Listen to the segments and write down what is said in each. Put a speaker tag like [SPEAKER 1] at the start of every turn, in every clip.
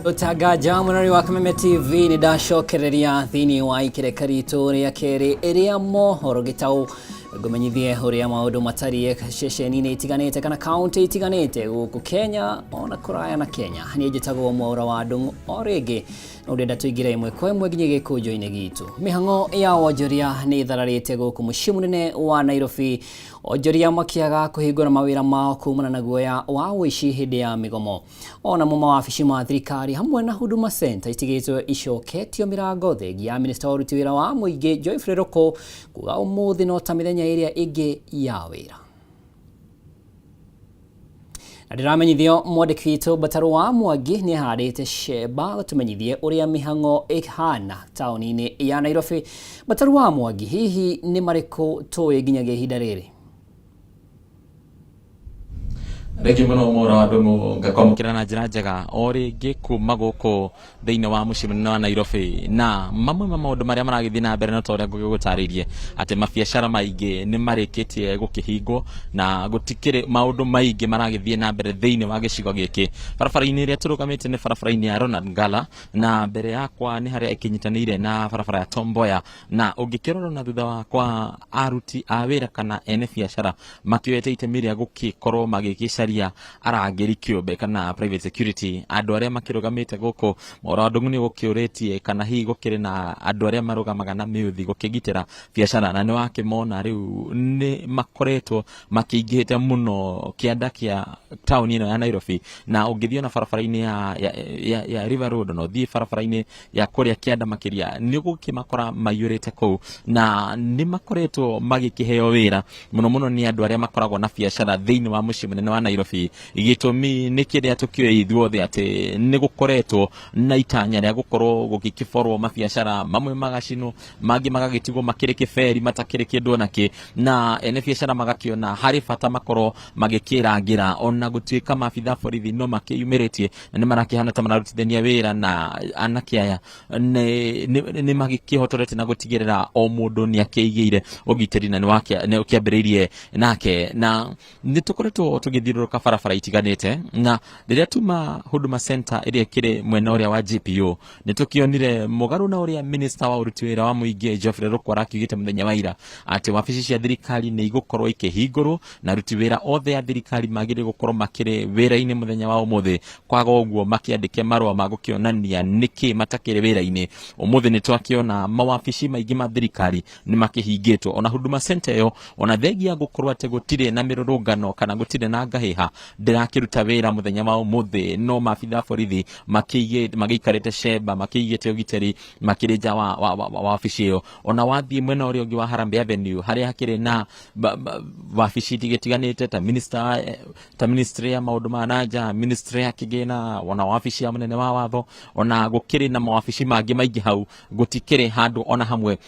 [SPEAKER 1] Utagaja munari wa Kameme TV ni ndacokereria thini wa ikereka ritu ria keri iria mohoro gitau gumenyithie uria maundu matari ceceni-ini itiganite kana county itiganite guku Kenya ona kuraya na Kenya ni njitagwo Mwaura wa Ndung'u origi urenda tuigire imwe kwa imwe nginye gikujo-ini gitu mihango ya wonjoria ni ithararite guku mucii munene wa Nairobi onjoria makiaga kuhingura mawira mao kumana na guoya wa wici hindi ya migomo ona mu mawabici ma thirikari hamwe na Huduma Center itigitwe icoketio mirango thegi ya minister wa uruti wira wa muingi Geoffrey Ruku kuga umuthi no ta mithenya iria ingi ya wira. Ndiramenyithio mwandiki witu Bataru wa Mwangi ni harite sheba gutumenyithie uria mihango ihana tauni-ini ya Nairobi. Bataru wa Mwangi, hihi ni mariko toye ginyagia ihinda riri?
[SPEAKER 2] Regi muno Mwaura wa Ndung'u ngakwamukira na njira njega oringi kuma guku thiini wa mucii munene wa Nairobi na mamwe ma maundu maria maragithii na mbere no toria ngugutaririe ati mabiacara maingi ni marikitie gukihingwo na gutikire maundu maingi maragithii na mbere thiini wa gicigo giki. Barabara-ini iria turugamite ni barabara-ini ya Ronald Ngala na mbere yakwa ni haria ikinyitanire na barabara ya Tom Mboya na ungikirora na thutha wakwa aruti a wira kana ene biacara makioete itemi ria gukikorwo magigicaria arangiri kiumbe kana private security andu aria makirugamite guku Mwaura wa Ndung'u ni gukiuretie kana hihi gukire na andu aria marugamaga na miuthi gukigitira biacara na ni wakimona riu ni makoretwo makingihite muno kianda kia town ino ya Nairobi na ungithio na barabara-ini ya River Road no thii barabara-ini ya kuria kianda makiria ni gukimakora mayurite kuu na ni makoretwo magikiheo wira muno ni andu aria makoragwo na biacara thiini wa mucii munene wa Nairobi. Gitumi ni kiria tukioe ithuothe ati ni gukoretwo na itanya ria gukorwo gugikiforwo mabiacara mamwe magacino mangi magagitigwo makiri kiberi matakiri kindu naki na ene biacara magakiona hari bata makorwo magikirangira ona gutuika mabitha borithi no makiyumiritie na ni marakihana ta mararutithania wira na anake aya ni magikihotorete na gutigirira o mundu ni akiigire ugitiri na ni ukiambiririe nake na ni tukoretwo tugithiruruka barabara itiganite na riria tuma Huduma Center iria kire mwena uria wa GPO ni tukionire mugaru na uria minister wa uruti wira wa muingi Geoffrey Ruku arakigite muthenya wa ira ati wabici cia thirikari ni igukorwo ikihingurwo na ruti wira othe ya thirikari magire gukorwo makire wira-ini muthenya wa umuthi kwaga uguo makiandike marua ma gukionania niki matakire wira-ini. Umuthi ni twakiona mawabici maingi ma thirikari ni makihingitwo ona Huduma Center yo ona thegia gukorwo ate gutire na mirurungano kana gutire na ngahiha ndirakiruta wira muthenya wa umuthi no mabitha borithi magiikarite sheba makigite ugiteri makirija wa wabici yo ona wathie mwena uria ungi wa Harambee Avenue haria hakire na wabici tigetiganite ta ministry ya maundu ma nanja ministry ya kigina ona wabici ya munene wa watho ona gukiri na mawabici mangi maingi hau gutikire handu ona hamwe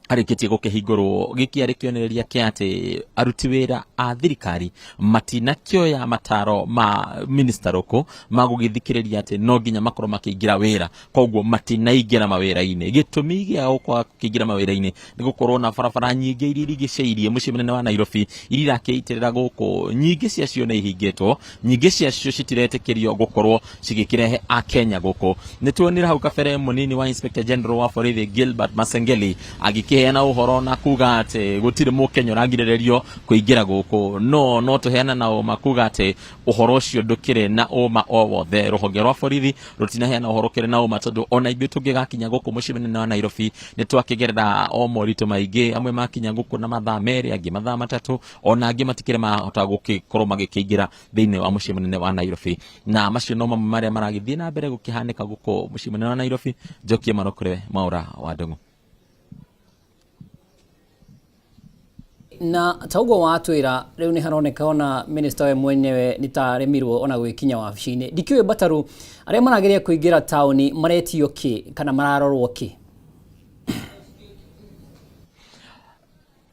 [SPEAKER 2] arikitie gukihingurwo gikiari kionereria kiate aruti wira a thirikari matina kioya mataro ma minister Ruku magugithikiriria ati no nginya makorwo makiingira wira koguo matina ingira mawira-ini gitumi gia kwa kiingira mawira-ini ni gukorwo na barabara nyingi iria irigiceirie mucii munene wa Nairobi iria irakiitirira guku nyingi ciacio ni ihingitwo nyingi ciacio citiretekirio gukorwo cigikirehe a Kenya guku ni tuonira hau kabere munini wa Inspector General wa borithi Gilbert Masengeli kiheana uhoro na kuga ati gutire mukenya urangirirerio kuingira guku no tuheana na makuga ati uhoro ucio ndukire na uma o wothe ruhonge rwa borithi rutina heana uhoro kire na uma tondu ona ithuĩ tungigakinya guku mucii munene wa Nairobi ni twakigerera o morito maingi amwe makinya guku na mathaa meri angi mathaa matatu ona angi matikire mahota gukikorwo magikiingira thiini wa mucii munene wa Nairobi na macio no mamwe maria maragithii na mbere gukihanika guku mucii munene wa Nairobi. Njokie marokore Mwaura wa Ndung'u.
[SPEAKER 1] Na taugo watwira riu ni haroneka ona minister we mwenyewe nitaremirwo ona gwikinya wabici-ini ndikiwe Bataru aria marageria kuingira tauni maretio ki kana mararorwo ki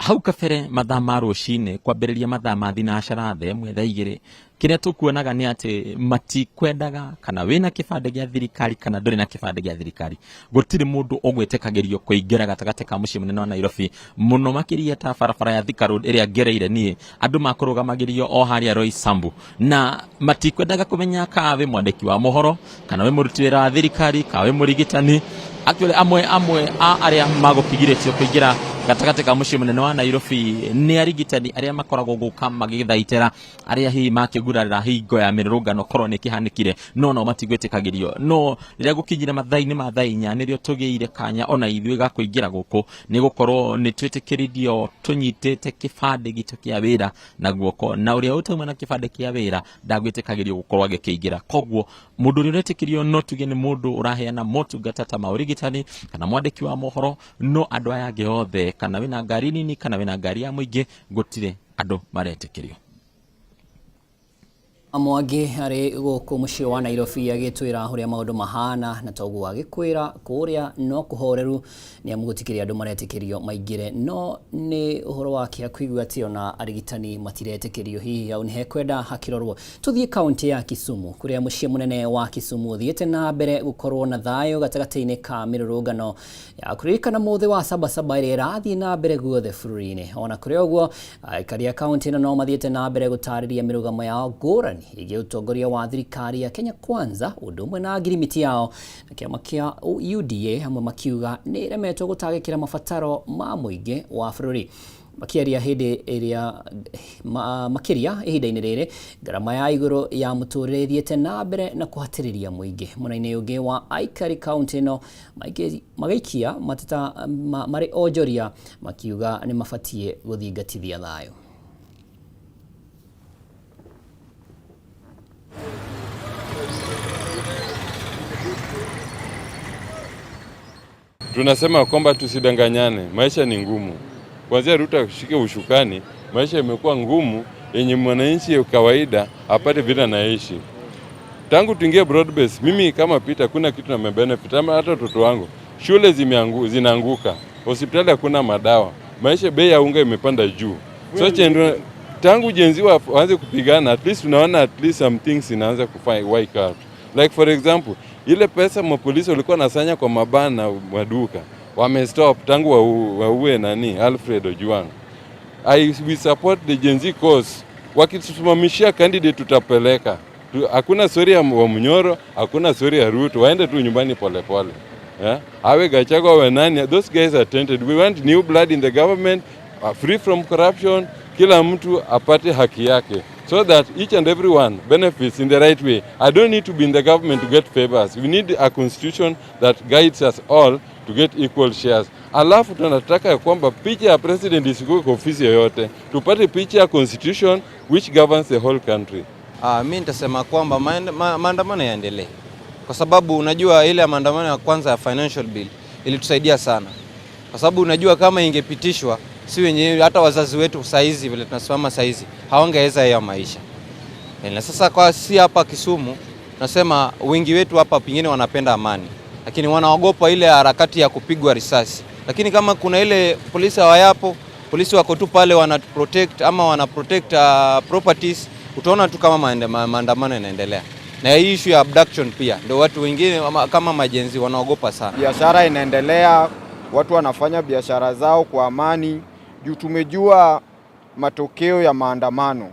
[SPEAKER 2] hau kabere mathaa ma rũcinĩ kwambĩrĩria mathaa ma thinacara thaa ĩmwe thaa igĩrĩ kĩrĩa tũkuonaga nĩ atĩ matikwendaga kana wĩna kĩbandĩ gĩa thirikari kana ndũrĩ na kĩbandĩ gĩa thirikari gũtirĩ mũndũ ũgwĩtĩkagĩrio kũingĩra gatagatĩ ka mũciĩ mũnene wa Nairobi mũno makĩria ta barabara ya Thika Road ĩrĩa ngereire niĩ andũ makũrũgamagĩrio o harĩa Roysambu na matikwendaga kũmenya kana wĩ mwandĩki wa mohoro kana wĩ mũruti wĩra wa thirikari kana wĩ mũrigitani actually amwe a arĩa magũkigirĩtio kũingĩra gatagatĩ ka mũciĩ mũnene wa Nairobi nĩ arigitani arĩa makoragwo gũka magĩthaitĩra arĩa hihi makĩgurarĩra hingo ya mĩrũrũngano korwo nĩ kĩhanĩkire no matigwĩtĩkagĩrio no rĩrĩa gũkinyire mathaa-inĩ ma thaa inya nĩrĩo tũgĩire kanya ona ithuĩ ga kũingĩra gũkũ nĩ gũkorwo nĩ twĩtĩkĩririo tũnyitĩte kĩbandĩ gitũ kĩa wĩra na guoko na ũrĩa ũtauma na kĩbandĩ kĩa wĩra ndagwĩtĩkagĩrio gũkorwo agĩkĩingĩra koguo mũndũ ũrĩa ũretĩkĩrio no tuge nĩ mũndũ ũraheana motungata ta maũrigitani kana mwandĩki wa mohoro no andũ aya angĩ othe kana wĩna ngari nini kana wĩna ngari ya mũingĩ gũtirĩ andũ maretĩkĩrio.
[SPEAKER 1] Mwangi arĩ gũkũ mũciĩ wa Nairobi agĩtwĩra ũrĩa maũndũ mahana na toguo agĩkwĩra kũrĩa no kũhoreru nĩ amũgũtikĩria andũ maretĩkĩrio maingĩre no nĩ ũhoro wake akũigua atĩ ona arigitani matiretĩkĩrio hihi au nĩ hekwenda hakĩrorwo. Tũthiĩ kaunti ya Kisumu kũrĩa mũciĩ mũnene wa Kisumu ũthiĩte na mbere gũkorwo na thayũ gatagatĩ-inĩ ka mĩrũrũngano ya kũririkana mũthĩ wa Sabasaba ĩrĩa ĩrathiĩ na mbere guothe bũrũri-inĩ. Ona kũrĩ ũguo aikari a kaunti ĩno no mathiĩte na mbere gũtarĩria mĩrũgamo yao ngũrani ĩgiĩ ũtongoria wa thirikari ya Kenya Kwanza ũndũ ũmwe na ngirimiti yao na kĩama kĩa UDA hamwe makiuga nĩ ĩremetwo gũtagĩkĩra mabataro ma mũingĩ wa bũrũri. Makĩaria hĩndĩ ĩrĩa makĩria ihinda-inĩ rĩrĩ ngarama ya igũrũ ya mũtũrĩre ĩthiĩte na mbere na kũhatĩrĩria mũingĩ. Mwena-inĩ ũngĩ wa aikari kaunti ĩno magaikia mateta marĩ onjoria makiuga nĩ mabatiĩ gũthingatithia thayũ.
[SPEAKER 3] Tunasema kwamba tusidanganyane, maisha ni ngumu. Kuanzia Ruto kushika ushukani, maisha imekuwa ngumu yenye mwananchi wa kawaida apate vile anaishi. Tangu tuingie broad base, mimi kama Peter kuna kitu na benefit ama hata watoto wangu. Shule zinaanguka, hospitali hakuna madawa. Maisha bei ya unga imepanda juu. So tangu jenzi waanze kupigana, at least tunaona at least some things inaanza kufanya wake out. Like for example, ile pesa mapolisi walikuwa nasanya kwa mabana maduka wamestop tangu waue nani Alfred Ojwang. We support the Gen Z cause. Wakitusimamishia candidate tutapeleka. Hakuna story ya Munyoro, hakuna story ya Ruto. Waende tu nyumbani pole pole. Yeah? Awe Gachagua awe nani, those guys are tainted. We want new blood in the government, free from corruption, kila mtu apate haki yake. So that each and everyone benefits in the right way. I don't need to be in the government to get favors. We need a constitution that guides us all to get equal shares. Alafu tunataka ya kwamba picha ya president isikuwe kwa ofisi yoyote. Tupate picha ya constitution which governs the whole country.
[SPEAKER 4] Mimi nitasema kwamba maandamano yaendelee. Kwa sababu unajua ile maandamano ya kwanza ya financial bill ilitusaidia sana. Kwa sababu unajua kama ingepitishwa si wenyewe hata wazazi wetu saizi vile tunasimama saizi hawangeweza hiyo maisha. Na sasa kwa si hapa Kisumu nasema wengi wetu hapa pengine wanapenda amani, lakini wanaogopa ile harakati ya kupigwa risasi. Lakini kama kuna ile polisi hawayapo, polisi wako tu pale wana protect ama wana protect properties, utaona tu kama maandamano yanaendelea. Na hii issue ya abduction pia ndio watu wengine kama majenzi wanaogopa sana.
[SPEAKER 5] Biashara inaendelea, watu wanafanya biashara zao kwa amani. Juu tumejua matokeo ya maandamano.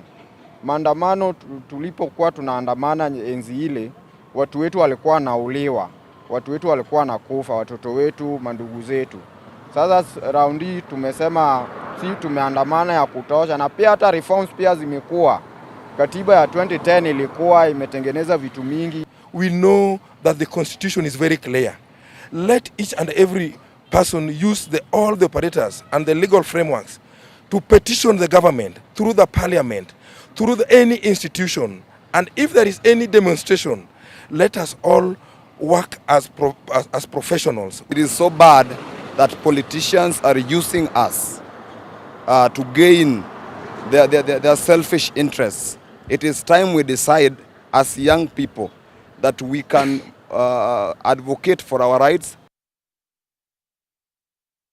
[SPEAKER 5] Maandamano tulipokuwa tunaandamana enzi ile, watu wetu walikuwa wanauliwa, watu wetu walikuwa wanakufa, watoto wetu, mandugu zetu. Sasa round hii tumesema si tumeandamana ya kutosha na pia hata reforms pia zimekuwa. Katiba ya 2010 ilikuwa imetengeneza vitu mingi.
[SPEAKER 6] We know that the constitution is very clear. Let each and every person use all the operators and the legal frameworks to petition the government through the parliament, through any institution. And if there is any demonstration, let us all work as professionals.
[SPEAKER 7] It is so bad that politicians are using us to gain their selfish interests. It is time we decide as young people that we can advocate for our rights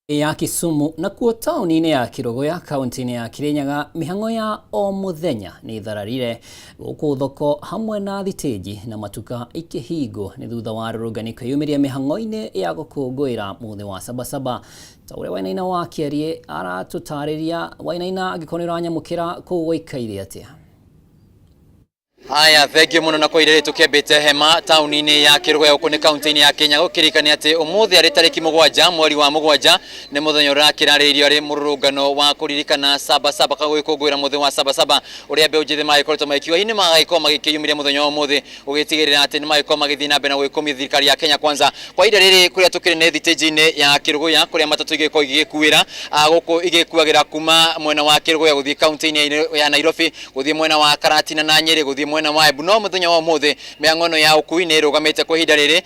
[SPEAKER 1] ya Kisumu na kuo tauni-inĩ ya Kirogoya kaunti-inĩ ya Kirinyaga mĩhang'o ya o mũthenya nĩ thararire gũkũ thoko hamwe na thitĩnji na matuka ikĩhingwo nĩ thutha wa arũrũngani kwĩyumĩria mĩhang'o-inĩ ya gũkũngũĩra mũthĩ wa Sabasaba. Ta ũrĩa Wainaina wa Kĩarie aratũtarĩria. Wainaina, angĩkorwo nĩ ũranyamũkĩra kũu gũikaire atĩa?
[SPEAKER 8] Aya, thengio muno na koire tukĩambĩte hema tauni-inĩ ya Kirogoya gũkũ nĩ kaunti-inĩ ya Kenya gũkĩrĩkania atĩ ũmũthĩ arĩ tarĩki 7 mweri wa 7 nĩ mũthenya ũrakĩrarĩrĩrio arĩ mũrũrũngano wa kũririkana Sabasaba gũkũngũĩra mũthĩ wa Sabasaba ũrĩa mbeũ njĩthĩ magĩkoretwo magĩkiuga hihi nĩ magagĩkorwo magĩkĩyumĩria mũthenya wa ũmũthĩ ũgĩtigĩrĩra atĩ nĩ magĩkorwo magĩthiĩ na mbere na gwĩkũmia thirikari ya Kenya Kwanza. Kwa ihinda rĩrĩ kũrĩa tũkĩrĩ nĩ thitĩnji-inĩ ya Kirogoya kũrĩa matatũ igĩkorwo igĩkuĩra gũkũ igĩkuagĩra kuma mwena wa Kirogoya gũthiĩ kaunti-inĩ ya Nairobi, gũthiĩ mwena wa Karatina na Nyeri, gũthiĩ mwena wa Embu. No mũthenya wa ũmũthĩ mĩhang'o ya ũkui nĩ ĩrũgamĩte kwa ihinda rĩrĩ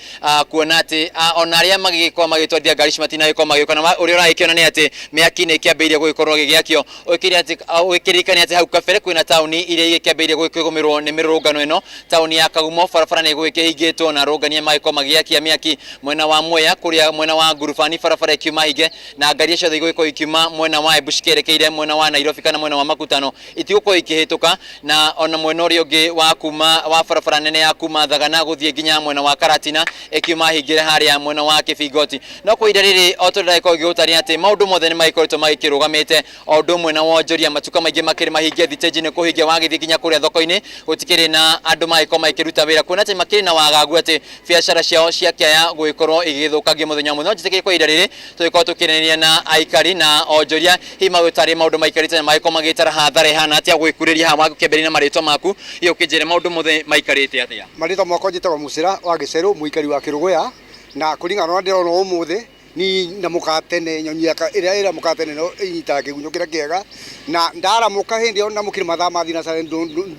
[SPEAKER 8] kuona atĩ ona arĩa magĩgĩkorwo magĩtwarithia ngari matinagĩkorwo magĩũka, na ũrĩa ũragĩkĩona nĩ atĩ mĩaki nĩ ĩkĩambĩrĩirie gũgĩkorwo gĩgĩakio ũgĩkĩrĩkania atĩ hau kabere kwĩna taũni iria igĩkĩambĩrĩirie gũkĩgũmĩrwo nĩ mĩrũrũngano ĩno. Taũni ya Kagumo barabara nĩ gũgĩkĩhingĩtwo na arũrũngani magĩkorwo magĩakia mĩaki mwena wa Mwea, kũrĩa mwena wa Ngurubani barabara ikiuma hinge na ngari ciothe igũgĩkorwo ikiuma mwena wa Embu cikĩrekeire mwena wa Nairobi kana mwena wa Makutano itigũkorwo ikĩhĩtũka, na ona mwena ũrĩa ũngĩ wa kuma wa barabara nene ya kuma Thagana gũthiĩ nginya mwena wa Karatina ikiuma hingĩre harĩa mwena wa Kĩbingoti. No kwa ihinda rĩrĩ o tũrĩa ndĩragĩkorwo ngĩgũtaria atĩ maũndũ mothe nĩ magĩkoretwo magĩkĩrũgamĩte, o ũndũ ũmwe na wonjoria, matuka maingĩ makĩrĩ mahinge, thitĩnji-inĩ kũhinge, wagĩthiĩ nginya kũrĩa thoko-inĩ gũtikĩrĩ na andũ magĩkorwo magĩkĩruta wĩra, kuona atĩ makĩrĩ na wagagu atĩ biacara ciao ciakĩaya gũgĩkorwo igĩthũkangio mũthenya ũmwe. No njĩtĩkĩrie kwa ihinda rĩrĩ tũgĩkorwo tũkĩaranĩria na aikari na onjoria hihi magĩtarie maũndũ maikarĩte na magĩkorwo magĩtara hathara ĩhana atĩa gwĩkurĩria haha magĩkĩambĩrĩria na marĩtwa maku iyo ũkĩnjĩre maũndũ mothe maikarĩte atĩa.
[SPEAKER 9] Marĩtwa makwa njĩtagwo Mucira wa Gĩcerũ, mũikari wa Kirogoya, na kũringana na ndĩrona ũmũthĩ ni na mũkatene nyonyi ĩrĩa ĩra mũkatene no inyitaga kĩgunyũ kĩrĩa kĩega, na ndaramũka hĩndĩ ĩyo ndamũkire mathaa ma thinacara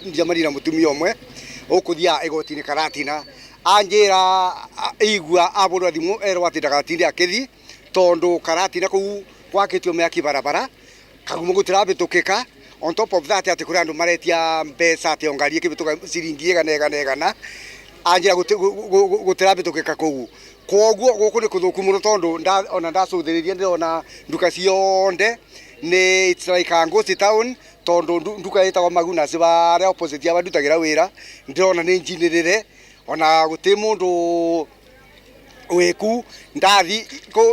[SPEAKER 9] njamani na mũtumia ũmwe ũkũthia igoti-inĩ Karatina, anjĩra igua abũrwa thimũ erwo atĩ ndagatinde akĩthi tondũ Karatina kũu gwakĩtio mĩaki barabara, Kagumo gũtirabĩtũkĩka. On top of that atĩ kũrĩ andũ maretia mbeca atĩ ngari ĩkĩbĩtũka ciringi egana anjĩra gũtirabĩtũkĩka kũu. Koguo gũkũ nĩ kũthũku mũno tondũ ona ndacũthĩrĩria ndĩrona nduka ciothe nĩ it's like a ghost town, tondũ nduka ĩtagwo Magunas barĩa opposite ya bandutagĩra wĩra ndĩrona nĩ njinĩrĩre, ona gũtĩ mũndũ wĩku. Ndathi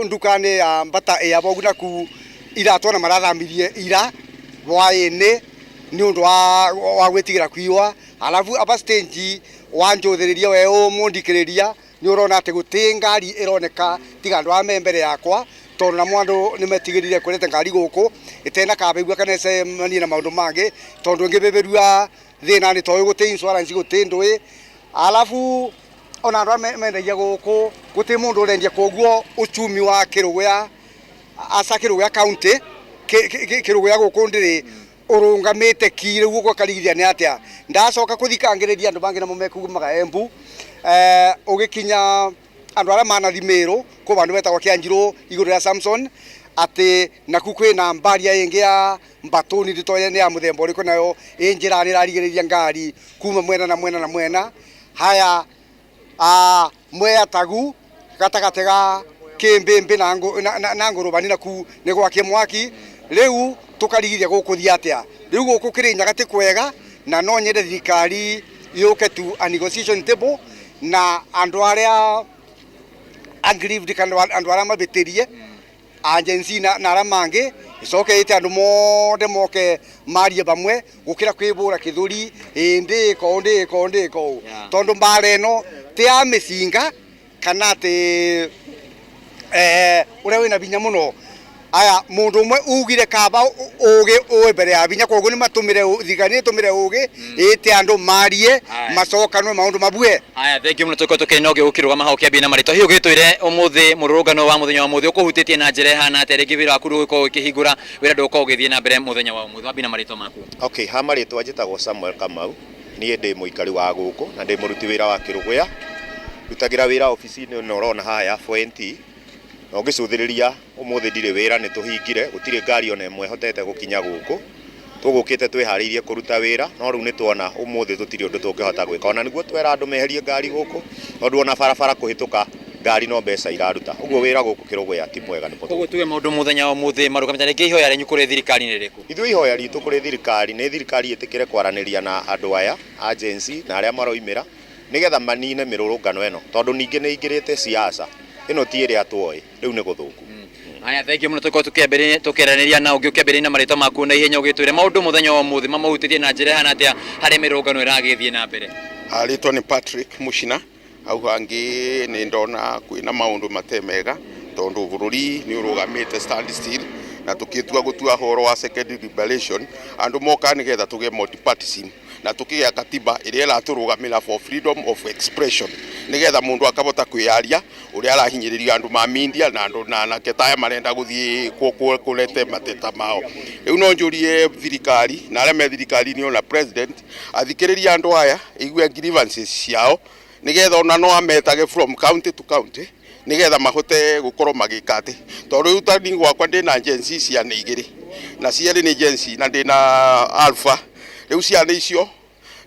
[SPEAKER 9] nduka-inĩ ya Mbata Airbogu naku iratwana marathamirie ira hwaĩ-inĩ nĩ ũndũ wa gwĩtigĩra kwiwa. Alafu aba stage wanjũthĩrĩria we ũmũndikĩrĩria nĩ ũrona atĩ gũtĩ ngari ĩroneka tiga andũ a mbere yakwa, tondũ na andũ nĩ metigĩrire kũrete ngari gũkũ ĩtena kabĩgua kana ĩcemanie na maũndũ mangĩ, tondũ ngĩbĩbĩrua thĩna nĩ tondũ gũtĩ insurance gũtĩ ndũĩ. Alafu ona andũ arĩa mendagia gũkũ gũtĩ mũndũ ũrendia, koguo uchumi wa Kirogoya asa Kirogoya county Kirogoya gũkũ ndĩrĩ ũrũngamĩte ki rĩu ũguo karigithia nĩ atĩa. Ndacoka kũthikangĩrĩria andũ bangĩ namo mekumaga Embu ũgĩkinya andũ arĩa manathimĩrwo kũ bandũ betagwo Kĩanjirũ igũrũ ya Samson atĩ naku kwĩna mbaria ĩngĩ ya mbatũni ndĩtoĩ nĩ ya mũthemba ũrĩkũ, nayo ĩnjĩra nĩ ĩrarigĩrĩria ngari kuma mwena na mwena. Haya Mwea Tagu gatagatĩ ga Kĩmbĩmbĩ na Ngũrũbani naku nĩ gwakie mwaki. Rĩu tukarigithia gũkũthia atĩa. Rĩu gũkũ Kĩrĩnyaga ti kwega, na no nyende thirikari yũke to a negotiation table na andũ arĩa aggrieved kana andũ arĩa mabĩtĩrie agency na arĩa mangĩ icoke ĩte andũ mothe moke marie bamwe gũkĩra kwĩbũra kĩthũri ndĩko tondũ mbara ĩno ti ya mĩcinga kana atĩ ũrĩa wĩna binya mũno. Aya mũndũ ũmwe ugire kaba ũgĩ ũĩ mbere ya binya, koguo nĩ matũmĩre thigari ĩtũmĩre ũgĩ ĩte andũ marie macokanwe maũndũ mabue.
[SPEAKER 8] Aya thengi mũno tũkorwo tũkĩrĩ na ũgĩ ũkĩrũgama hau kĩambia na marĩtwa. Hihi ũgĩtwĩre ũmũthĩ mũrũrũngano wa mũthenya wa ũmũthĩ ũkũhutĩtie na njĩra ĩhana atĩa, rĩngĩ wĩra waku ndũgũkorwo ũkĩhingũra, wĩra ndũgũkorwo ũgĩthiĩ na mbere mũthenya wa ũmũthĩ? Wambia na marĩtwa maku.
[SPEAKER 10] Okay, ha marĩtwa njĩtagwo Samuel Kamau, niĩ ndĩ mũikari wa gũkũ na ndĩ mũruti wĩra wa Kirogoya, ndutagĩra wĩra ofici-inĩ ĩno ũrona haha ya Fuenti. Na ũngĩcũthĩrĩria ũmũthĩ ndirĩ wĩra, nĩ tũhingire, gũtirĩ ngari ona ĩmwe hotete gũkinya gũkũ. Tũgũkĩte twĩharĩirie kũruta wĩra, no rĩu nĩ tuona ũmũthĩ tũtirĩ ũndũ tũngĩhota gwĩka, ona nĩguo twera andũ meherie ngari gũkũ, tondũ ona barabara kũhĩtũka ngari no mbeca iraruta uguo wira guku Kirogoya ti mwega nipo
[SPEAKER 8] koguo tuge maundu muthenya wa muthi marugamite rĩngĩ ihoya rĩnyu kũrĩ thirikari nĩ rĩrĩkũ?
[SPEAKER 10] Ithuĩ ihoya ritũ kũrĩ thirikari nĩ thirikari ĩtĩkĩre kwaranĩria na andũ aya agency na arĩa maroimĩra nigetha manine mĩrũrũngano ĩno tondũ ningĩ nĩ ingĩrĩte siasa ĩno ti ĩrĩa tuoĩ rĩu nĩ gũthũku.
[SPEAKER 8] Aya thengio muno tukiaranĩria na ũngĩ ũkĩambĩrĩria na marĩtwa maku na ihenya ũgĩtwĩre maũndũ muthenya wa muthi mamahutĩtie na njĩra hana atĩa harĩ mĩrũrũngano ĩragĩthiĩ na mbere.
[SPEAKER 11] Rĩtwa nĩ Patrick Muchina au hangi nĩ ndona kwĩna maũndũ matemega tondũ bũrũri nĩ ũrũgamĩte stand still na tukitua gutua horo wa second liberation andu moka nigetha tuge multipartyism na tukigia katiba ĩrĩa ĩratũrũgamĩra for freedom of expression nigetha mundu akabota kwiyaria uria arahinyĩrĩrio andu ma media na andu na anaketaya marenda guthii kurete mateta mao. Rĩu no njũrie thirikari na arĩa me thirikari ni ona president athikĩrĩria andu aya igue grievances ciao nigetha ona no ametage from county to county nigetha mahote gukorwo magĩka atĩ tondũ rĩu tani gwakwa ndĩ na agency cia nĩ igĩrĩ na ciarĩ nĩ agency na ndĩ na Alpha. Rĩu ciana icio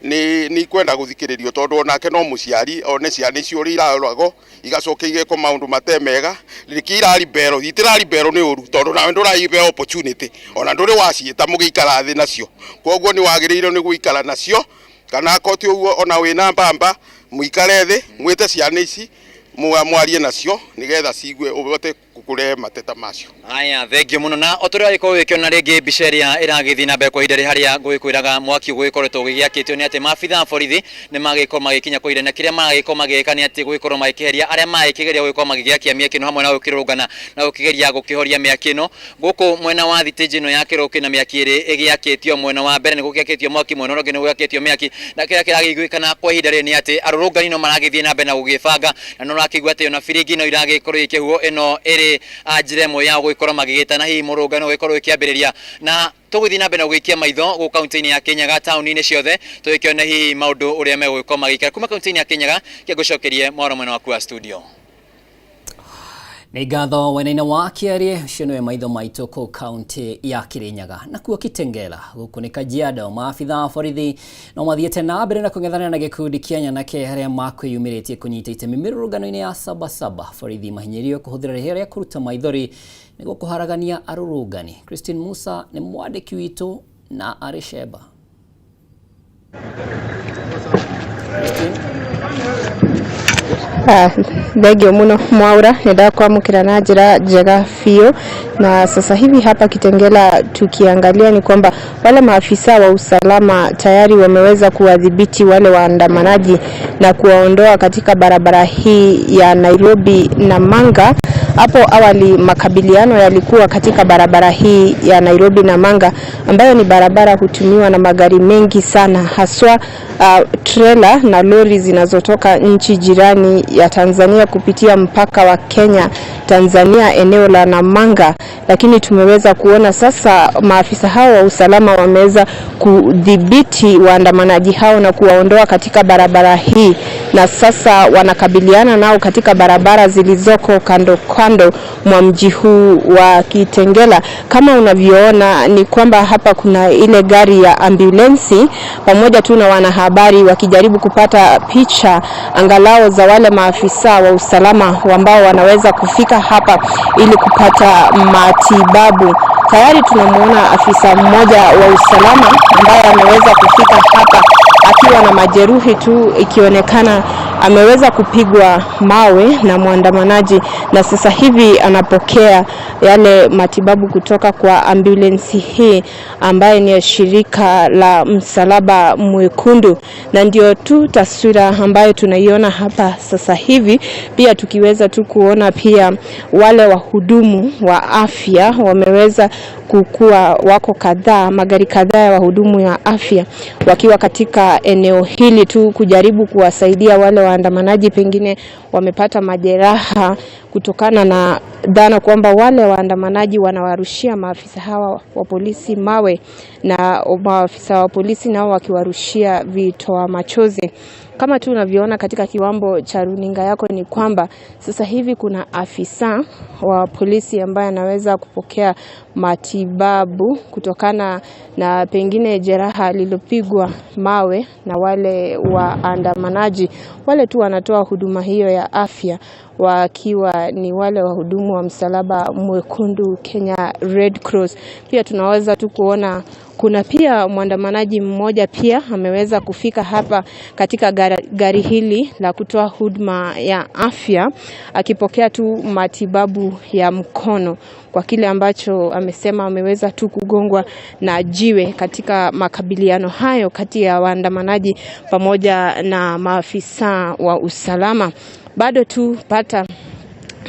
[SPEAKER 11] ni kwenda guthikĩrĩrio tondũ onake no mũciari one ciana icio iraroragwo igacoka igeko maũndũ matemega rĩkĩrari bero itirari bero nĩ ũru tondũ nawe ndũraibe opportunity ona ndũrĩ waciĩta mũgĩikara thĩ nacio koguo nĩ wagĩrĩirwo nĩ gũikara nacio kana koti ũguo ona wĩna mbamba muikare thĩ mwĩte ciana ici mwarie nacio nigetha cigue ubote kukure mateta macio.
[SPEAKER 8] Aya thengio muno na otorĩa iko wĩkĩona rĩngĩ mbica ĩrĩa ĩragĩthiĩ na mbere kwa ihinda harĩa ngũkwĩraga mwaki ũgĩkoretwo ũgĩgĩakĩtio nĩ atĩ maabitha borithi nĩ magĩkorwo magĩkinya kwa ihinda kĩrĩa magĩkorwo magĩka nĩ atĩ gũgĩkorwo magĩkĩheria arĩa magĩkĩgeria gũgĩkorwo magĩgĩakia mĩaki ĩno hamwe na gũkĩrũngana na gũkĩgeria gũkĩhoria mĩaki ĩno gũkũ mwena wa thitĩnji ĩno ya Kĩrũkĩ na mĩaki ĩrĩ ĩgĩakĩtio mwena wa mbere nĩ gũgĩakĩtio mwaki mwena ũngĩ nĩ gũgĩakĩtio mĩaki na kĩrĩa kĩragĩiguĩkana kwa ihinda rĩrĩ nĩ atĩ arũrũngani no maragĩthiĩ na mbere na gũgĩbanga na no rakĩigua atĩ ona biringi ĩno iragĩkorwo ĩkĩhuo ĩno ĩrĩ njĩra ĩmwe ya gũgĩkorwo magĩgĩtana hihi mũrũngano gũgĩkorwo ĩkĩambĩrĩria na tũgũthiĩ na mbere na gũikia maitho gũkũ kaunti-inĩ ya Kirinyaga taũni-inĩ ciothe tũgĩkĩone hihi maũndũ ũrĩa megũgĩkorwo magĩikara kuma kaunti-inĩ ya Kirinyaga kĩngũcokerie Mwaura mwena waku wa studio.
[SPEAKER 1] Nĩ ngatho wena-inĩ wa Kĩarie ũcio nĩwe maitho maitũ kũu kaunti ya Kirinyaga. Nakuo Kitengela gũkũ nĩ Kajiado maabitha borithi no mathiĩte na mbere na kũng'ethanĩra na gĩkundi kĩa Nyanake harĩa makwĩyumĩrĩtie kũnyita itemi mĩrũrũngano-inĩ ya Sabasaba. Borithi mahinyĩrĩirio kũhũthĩra rĩhĩa rĩa kũruta maithori nĩguo kũharagania arũrũngani. Christine Musa nĩ mwandĩki witũ na arĩ Sheba.
[SPEAKER 12] Thengio muno Mwaura, nenda kuamukira na njĩra njega biũ na sasa hivi hapa Kitengela tukiangalia ni kwamba wale maafisa wa usalama tayari wameweza kuwadhibiti wale waandamanaji na kuwaondoa katika barabara hii ya Nairobi Namanga. Hapo awali makabiliano yalikuwa katika barabara hii ya Nairobi Namanga ambayo ni barabara hutumiwa na magari mengi sana haswa trailer na lori zinazotoka nchi jirani ya Tanzania kupitia mpaka wa Kenya Tanzania eneo la Namanga. Lakini tumeweza kuona sasa maafisa hao wa usalama wameweza kudhibiti waandamanaji hao na kuwaondoa katika barabara hii na sasa wanakabiliana nao katika barabara zilizoko kando kando mwa mji huu wa Kitengela. Kama unavyoona ni kwamba hapa kuna ile gari ya ambulensi pamoja tu na wanahabari wakijaribu kupata picha angalau za wale maafisa wa usalama ambao wanaweza kufika hapa ili kupata matibabu. Tayari tunamuona afisa mmoja wa usalama ambaye ameweza kufika hapa akiwa na majeruhi tu, ikionekana ameweza kupigwa mawe na muandamanaji na sasa hivi anapokea yale matibabu kutoka kwa ambulensi hii ambaye ni shirika la Msalaba Mwekundu. Na ndio tu taswira ambayo tunaiona hapa sasa hivi, pia tukiweza tu kuona pia wale wahudumu wa afya wameweza kukua wako kadhaa, magari kadhaa ya wahudumu ya afya wakiwa katika eneo hili tu kujaribu kuwasaidia wale waandamanaji pengine wamepata majeraha kutokana na dhana kwamba wale waandamanaji wanawarushia maafisa hawa wa polisi mawe na maafisa wa polisi nao wakiwarushia vitoa machozi. Kama tu unavyoona katika kiwambo cha runinga yako ni kwamba sasa hivi kuna afisa wa polisi ambaye anaweza kupokea matibabu kutokana na pengine jeraha lililopigwa mawe na wale waandamanaji. Wale tu wanatoa huduma hiyo ya afya wakiwa ni wale wahudumu wa Msalaba Mwekundu Kenya Red Cross. Pia tunaweza tu kuona kuna pia mwandamanaji mmoja pia ameweza kufika hapa katika gari hili la kutoa huduma ya afya, akipokea tu matibabu ya mkono kwa kile ambacho amesema ameweza tu kugongwa na jiwe katika makabiliano hayo kati ya waandamanaji pamoja na maafisa wa usalama. Bado tu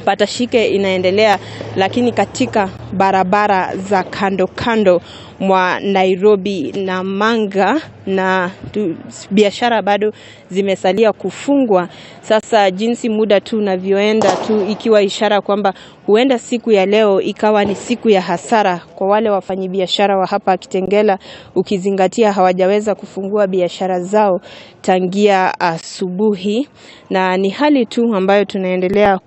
[SPEAKER 12] patashike inaendelea, lakini katika barabara za kando kando mwa Nairobi na Manga na biashara bado zimesalia kufungwa. Sasa jinsi muda tu unavyoenda tu, ikiwa ishara kwamba huenda siku ya leo ikawa ni siku ya hasara kwa wale wafanyabiashara wa hapa Kitengela, ukizingatia hawajaweza kufungua biashara zao tangia asubuhi, na ni hali tu ambayo tunaendelea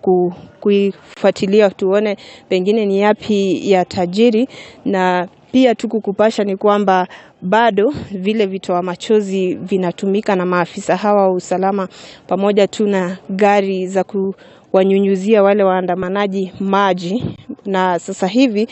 [SPEAKER 12] kuifuatilia tuone pengine ni yapi ya tajiri. Na pia tukukupasha ni kwamba bado vile vitoa machozi vinatumika na maafisa hawa wa usalama pamoja tu na gari za kuwanyunyuzia wale waandamanaji maji. Na sasa hivi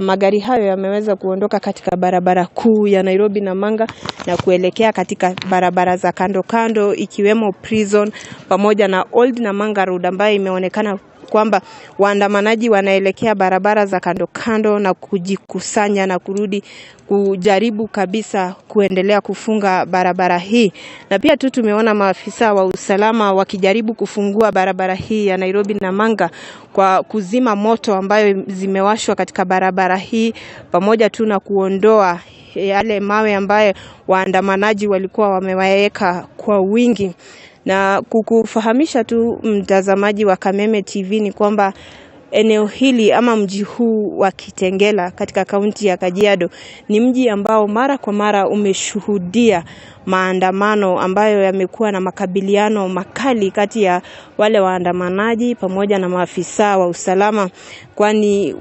[SPEAKER 12] magari hayo yameweza kuondoka katika barabara kuu ya Nairobi na Manga na kuelekea katika barabara za kando kando, ikiwemo Prison pamoja na Old Namanga Road, ambayo imeonekana kwamba waandamanaji wanaelekea barabara za kando kando na kujikusanya na kurudi kujaribu kabisa kuendelea kufunga barabara hii. Na pia tu tumeona maafisa wa usalama wakijaribu kufungua barabara hii ya Nairobi na Manga kwa kuzima moto ambayo zimewashwa katika barabara hii, pamoja tu na kuondoa yale mawe ambayo waandamanaji walikuwa wameweka kwa wingi. Na kukufahamisha tu mtazamaji wa Kameme TV ni kwamba eneo hili ama mji huu wa Kitengela katika kaunti ya Kajiado ni mji ambao mara kwa mara umeshuhudia maandamano ambayo yamekuwa na makabiliano makali kati ya wale waandamanaji pamoja na maafisa wa usalama, kwani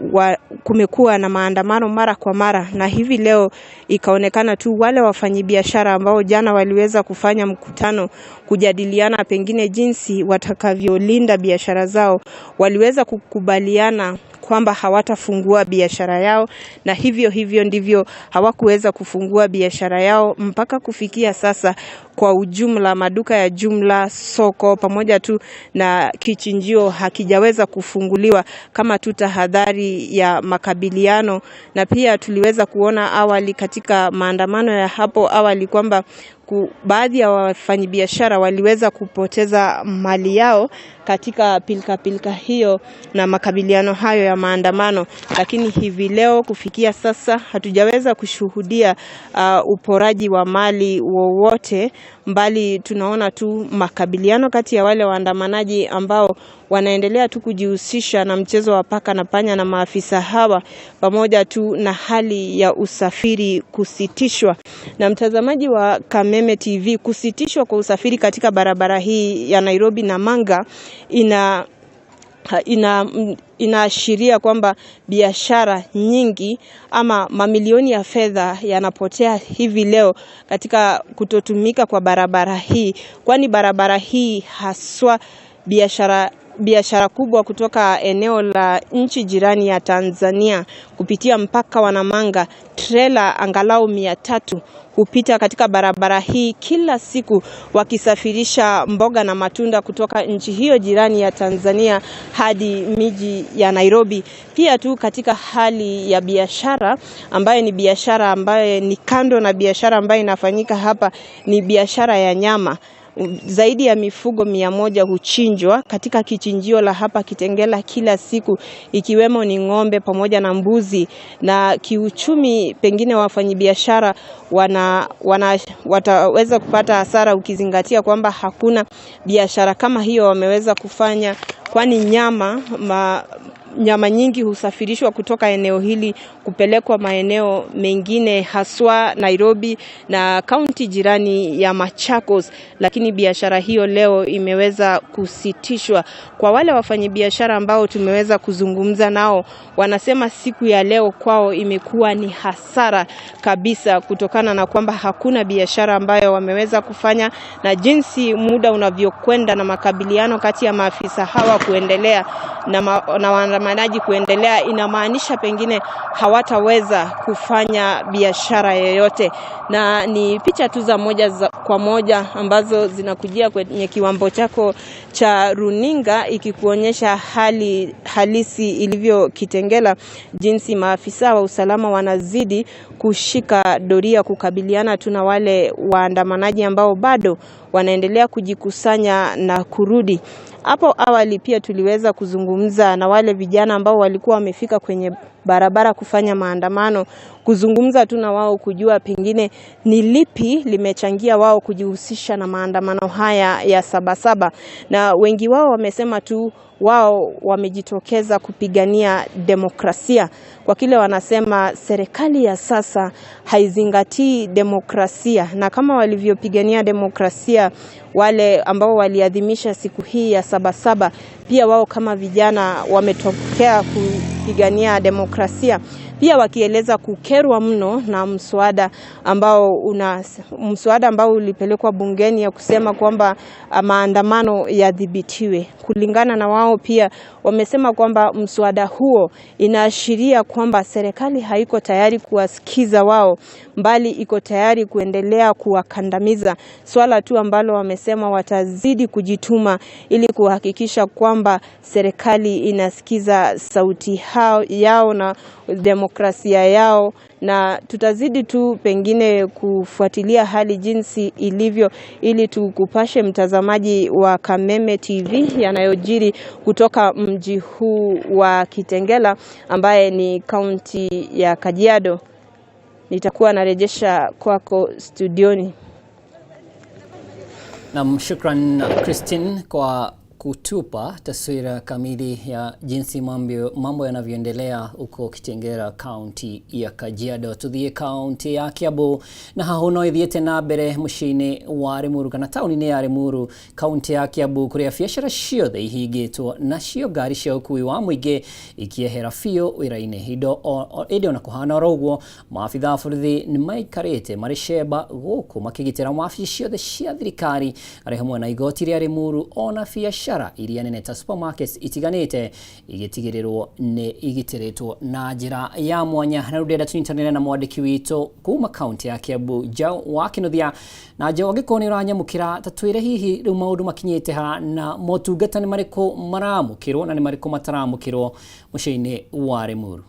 [SPEAKER 12] kumekuwa na maandamano mara kwa mara. Na hivi leo ikaonekana tu wale wafanyabiashara ambao jana waliweza kufanya mkutano kujadiliana pengine jinsi watakavyolinda biashara zao, waliweza kukubaliana kwamba hawatafungua biashara yao, na hivyo ndivyo hawakuweza kufungua biashara yao mpaka kufikia sasa. Kwa ujumla maduka ya jumla, soko pamoja tu na kichinjio hakijaweza kufunguliwa kama tu tahadhari ya makabiliano. Na pia tuliweza kuona awali katika maandamano ya hapo awali kwamba baadhi ya wafanyabiashara waliweza kupoteza mali yao katika pilka hiyo na makabiliano hayo ya maandamano. Lakini hivi leo kufikia sasa hatujaweza kushuhudia uporaji wa mali wowote, mbali tunaona tu makabiliano kati ya wale waandamanaji ambao wanaendelea tu kujihusisha na mchezo wa paka na panya na maafisa hawa, pamoja tu na hali ya usafiri kusitishwa. Na mtazamaji wa Kameme TV, kusitishwa kwa usafiri katika barabara hii ya Nairobi na Manga inaashiria kwamba biashara nyingi ama mamilioni ya fedha yanapotea hivi leo katika kutotumika kwa barabara hii, kwani barabara hii haswa biashara kubwa kutoka eneo la nchi jirani ya Tanzania kupitia mpaka wa Namanga, trela angalau 300 hupita katika barabara hii kila siku wakisafirisha mboga na matunda kutoka nchi hiyo jirani ya Tanzania hadi miji ya Nairobi. Pia tu katika hali ya biashara ambayo ni biashara ambayo ni kando na biashara ambayo inafanyika hapa, ni biashara ya nyama. Zaidi ya mifugo 100 huchinjwa katika kichinjio la hapa Kitengela kila siku, ikiwemo ni ng'ombe pamoja na mbuzi. Na kiuchumi pengine wafanyabiashara wataweza kupata hasara, ukizingatia kwamba hakuna biashara kama hiyo wameweza kufanya, kwani nyama nyama nyingi husafirishwa kutoka eneo hili kupelekwa maeneo mengine haswa Nairobi na kaunti jirani ya Machakos, lakini biashara hiyo leo imeweza kusitishwa. Kwa wale wafanyabiashara ambao tumeweza kuzungumza nao, wanasema siku ya leo kwao imekuwa ni hasara kabisa kutokana na kwamba hakuna biashara ambayo wameweza kufanya, na jinsi muda unavyokwenda na makabiliano kati ya maafisa hawa kuendelea na waandamanaji kuendelea, inamaanisha pengine hawataweza kufanya biashara yoyote. Na ni picha tu za moja kwa moja ambazo zinakujia kwenye kiwambo chako cha runinga ikikuonyesha hali halisi ilivyo Kitengela, jinsi maafisa wa usalama wanazidi kushika doria kukabiliana tu na wale waandamanaji ambao bado wanaendelea kujikusanya na kurudi. Hapo awali pia tuliweza kuzungumza na wale vijana ambao walikuwa wamefika kwenye barabara kufanya maandamano, kuzungumza tu na wao kujua pengine ni lipi limechangia wao kujihusisha na maandamano haya ya Sabasaba, na wengi wao wamesema tu wao wamejitokeza kupigania demokrasia, kwa kile wanasema serikali ya sasa haizingatii demokrasia, na kama walivyopigania demokrasia wale ambao waliadhimisha siku hii ya Sabasaba, pia wao kama vijana wametokea kupigania demokrasia, pia wakieleza kukerwa mno na mswada ambao ulipelekwa bungeni ya kusema kwamba maandamano yadhibitiwe. Kulingana na wao pia wamesema kwamba mswada huo inaashiria kwamba serikali haiko tayari kuwasikiza wao, mbali iko tayari kuendelea kuwakandamiza, swala tu ambalo wamesema watazidi kujituma ili kuhakikisha kwamba serikali inasikiza sauti yao na demokrasia yao. Na tutazidi tu pengine kufuatilia hali jinsi ilivyo ili tukupashe mtazamaji wa Kameme TV yanayojiri kutoka mji huu wa Kitengela ambaye ni kaunti ya Kajiado. Nitakuwa narejesha kwako studioni.
[SPEAKER 1] Na shukran Christine kwa kutupa taswira kamili ya jinsi mambo yanavyoendelea huko Kitengela, kaunti ya Kajiado. Tuthie kaunti ya Kiambu na hahono ithiete na mbere mucini wa Limuru kana tauni-ini ya Limuru, kaunti ya Kiambu, kuria biashara ciothe ihingitwo nacio ngari cia ukui wa muingi ikiehera biũ wĩra-inĩ. Indo na kuhana ũguo, maabitha a borithi nĩ maikarĩte marĩ cemba gũkũ makĩgitĩra maabitha ciothe cia thirikari arĩ hamwe na igoti rĩa Limuru, ona biashara iria nene ta supermarkets itiganĩte igĩtigĩrĩrwo nĩ igitĩrĩtwo na njĩra ya mwanya. Na rũrenda tũnyitanĩre na mwandĩki witũ kuma kaunti ya Kiambu, Njau wa Kĩnuthia. Na Njau, angĩkorwo nĩ ũranyamũkĩra, ta twĩre hihi rĩu maũndũ makinyĩte ha na motungata nĩ marĩkũ maramũkĩrwo na nĩ marĩkũ mataramũkĩrwo mũciĩ-inĩ wa Limuru?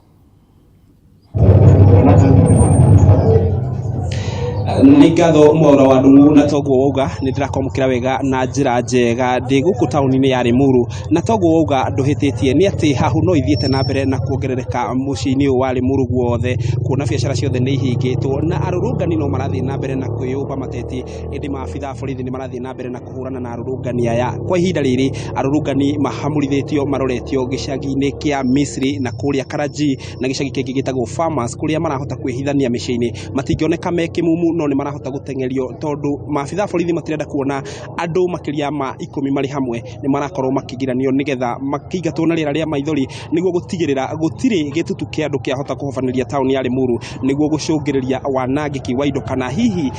[SPEAKER 13] Nigatho Mwaura wa Ndung'u na toguo wauga nindirakomukira wega na njira njega ndi guku tauni-ini ya Limuru, na toguo wauga nduhititie ni ati hahu no ithiete na mbere na kuongerereka muciĩ-ini wa Limuru guothe, kuona biashara ciothe ni ihingitwo na arurungani no marathie na mbere na kwiyumba mateti, indi maabitha borithi ni marathie na mbere na kuhurana na arurungani aya. Kwa ihinda riri arurungani mahamurithitio maroretio gicagi-ini kia Misri na kuria Karaji na gicagi kingi gitagwo Farmers, kuria marahota kwihithania mĩciĩ-ini matingioneka me kimumu, no ni marahota gutengerio tondu maabitha borithi matirenda kuona andu makiria ma 10 mari hamwe ni marakorwo makigiranio nigetha makiingatwo na rĩera rĩa maithori niguo gutigirira gutiri gitutu kia andu kiahota kuhofaniria tauni ya Limuru niguo gucungiriria wanangiki wa indo kana hihi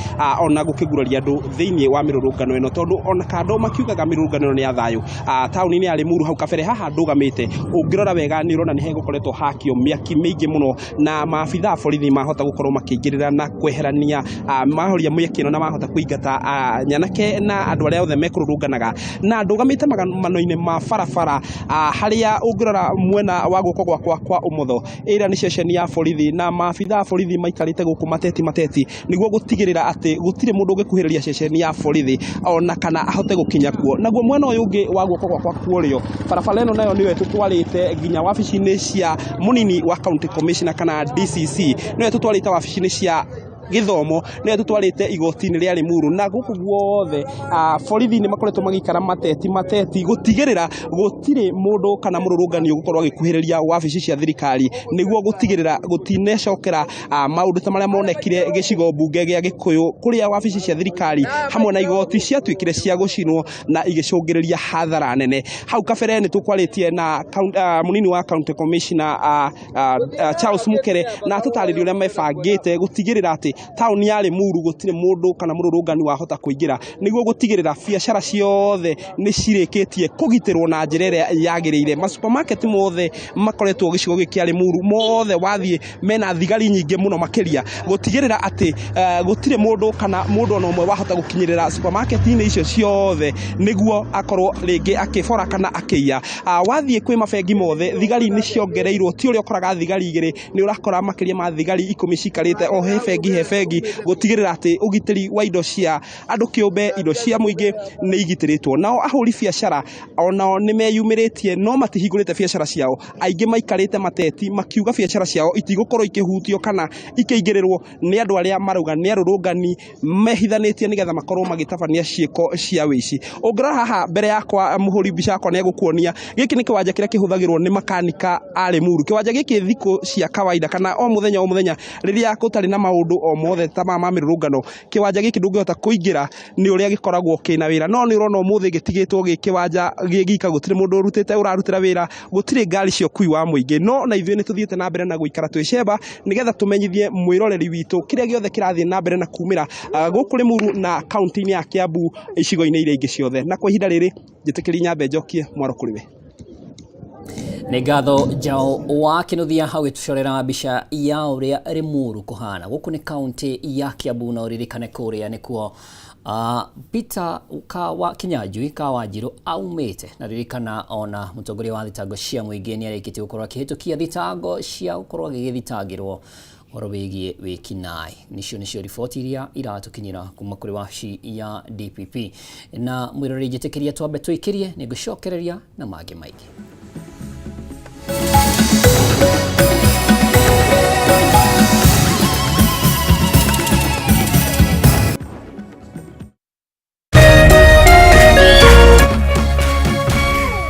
[SPEAKER 13] ona gukiguraria andu thiini wa mirurungano ino, tondu ona kando makiugaga mirurungano ni ya thayu tauni-ini ya Limuru hau kabere haha ndugamite ungirora wega ni urona ni hegukoretwo hakio miaki mingi muno na maabitha borithi mahota gukorwo makingirira na kweherania mahoria mwekino na mahota kuingata nyanake na andu aria othe mekururunganaga na ndugamite mano-ini ma barabara haria ungirora mwena wa guoko gwakwa kwa umotho ira ni ceceni ya borithi na maabitha borithi maikarite guku mateti niguo gutigirira ati gutire mundu ungikuhiriria ceceni ya borithi ona kana ahote gukinya kuo. Naguo mwena uyu ungi wa guoko gwakwa kuorio barabara ino nayo niwe tutwarite nginya wabici-ini cia munini wa county commissioner kana DCC, niwe tutwarite wabici-ini cia githomo ne tutwarite igoti-ini ria Limuru na guku guothe borithi ni makoretwo magikara mateti gutigirira gutire mundu kana mururungani ugukorwo agikuhiriria wabici cia thirikari niguo gutigirira gutinecokera maundu ta maria monekire gicigo mbunge gia Gikuyu kuria wabici cia thirikari hamwe na igoti ciatuikire cia gucinwo na igicungiriria hathara nene. Hau kabere ni tukwaritie na munini wa county commissioner Charles Mukere na tutaririe uria mebangite gutigirira ati tauni ya Limuru gutire mundu kana mururungani wahota kuingira niguo gutigirira biacara ciothe ni cirikitie kugitirwo na njira iria yagiriire. Ma supermarket mothe makoretwo gicigo giki kia Limuru mothe wathie mena thigari nyingi muno makiria gutigirira ati gutire mundu kana mundu ono mwe wahota gukinyirira supermarket-ini icio ciothe niguo akorwo ringi akibora kana akiya. Wathie kwi mabengi mothe thigari ni ciongereirwo ti uria ukoraga thigari igiri ni urakora makiria ma thigari 10 cikarite o he bengi gutigirira ati ugitiri wa indo cia andu kiumbe indo cia muingi ni igitiritwo. Nao ahuri biacara onao ni meyumiritie no matihingurite biacara ciao aingi maikarite mateti makiuga biacara ciao itigukorwo ikihutio kana ikeigirirwo ni andu aria marauga ni arurungani mehithanitie nigetha makorwo magitabania ciiko cia wici. Ungira haha mbere yakwa muhuri mbica yakwa ni gukuonia giki ni kiwanja kiria kihuthagirwo ni makanika a Limuru. Kiwanja giki thiko cia kawaida kana o muthenya riria gutari na maundu o mothe ta ma mirurungano kiwanja giki ndungihota kuingira ni uria gikoragwo kina wira no ni urona umuthi gitigitwo gikiwanja gika gutire mundu urutite urarutira wira gutire ngari cio kui wa muingi no na ithuĩ ni tuthiete na mbere na guikara twicemba nigetha tumenyithie mwiroreri witu kiria giothe kirathie na mbere na kumira guku Limuru na county-ini ya Kiambu icigo-ini iria ingi ciothe. Na kwa ihinda riri njitikiri Nyambe Njokie mwaro kuriwe.
[SPEAKER 1] Nĩ ngatho Njau wa Kinuthia hau gĩtucorera mbica ya ũrĩa Limuru kũhana gũkũ nĩ kaunti ya Kiambu na ũririkane kũrĩa nĩkuo Peter wa Kinyanjui Wanjiru aumĩte na ririkana ona mũtongoria wa thitango cia mũingĩ nĩ arĩkĩtie gũkorwo akĩhĩtũkia thitango cia gũkorwo agĩgĩthitangĩrwo ũhoro wĩgiĩ wĩkinaĩ. Nicio riboti iria iratukinyĩra kuma kũrĩ wabici ya DPP na mwĩroreri njĩtĩkĩria twambe twĩkĩrie nĩ ngũcokereria na mangĩ maingĩ.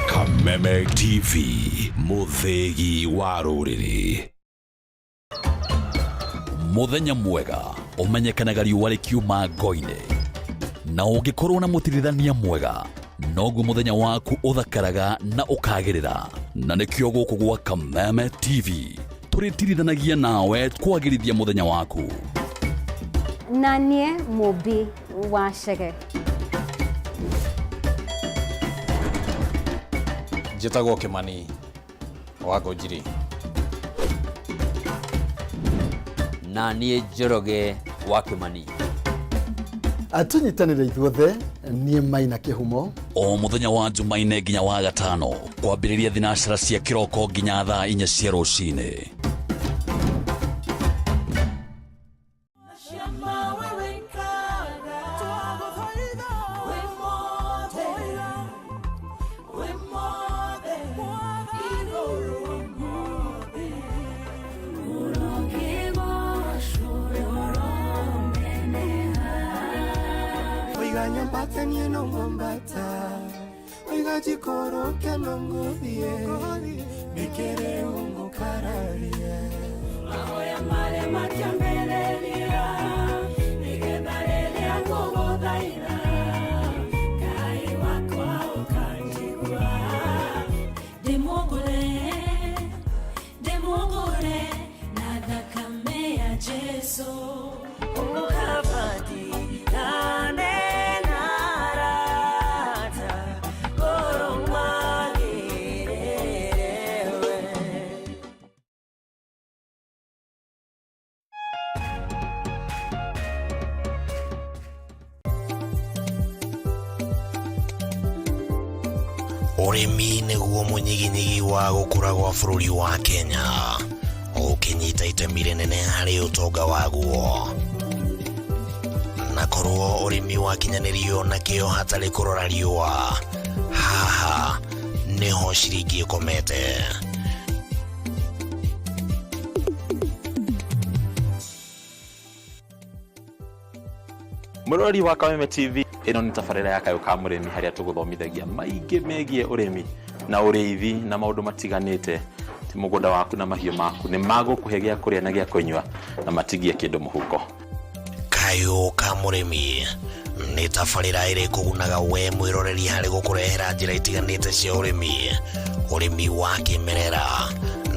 [SPEAKER 14] Kameme TV muthegi wa rũrĩrĩ. Muthenya mwega umenyekanaga riũa rĩkiuma ngo-inĩ na ũngĩkorwo na mũtirithania mwega noguo muthenya waku uthakaraga na ukagirira na nikio guku gwa Kameme TV turitirithanagia nawe kwagirithia muthenya waku.
[SPEAKER 15] Nanie Mobi wa Chege.
[SPEAKER 16] Njĩtagwo Kimani wa Ngũnjiri.
[SPEAKER 17] Nanie Njoroge wa Kimani.
[SPEAKER 18] Atunyitanire ithuothe nie Maina Kihumo.
[SPEAKER 14] O muthenya wa Jumaine nginya wa Gatano kwambĩrĩria thinacara cia kĩroko nginya thaa 4 cia rũcinĩ.
[SPEAKER 19] Ũrĩmi nĩguo mũnyiginyigi wa gũkũra gwa bũrũri wa Kenya, ũkĩnyita itemi rĩnene harĩ ũtonga waguo. Na korwo ũrĩmi wakinyanĩrio na kĩo hatarĩ kũrora riũa, haha nĩho ciringi ĩkomete.
[SPEAKER 2] Murori wa Kameme TV ino ni tafarira ya Kayo ka Murimi haria tuguthomithagia maige megie urimi na uriithi na maundu matiganite ti mugunda waku na mahiu maku ni magukuhe gia kuria na gia kunywa na matigie kindu muhuko.
[SPEAKER 19] Kayo ka Murimi ni tafarira iri kugunaga we mwiroreri hari gukurehera njira itiganite cia urimi wa kimerera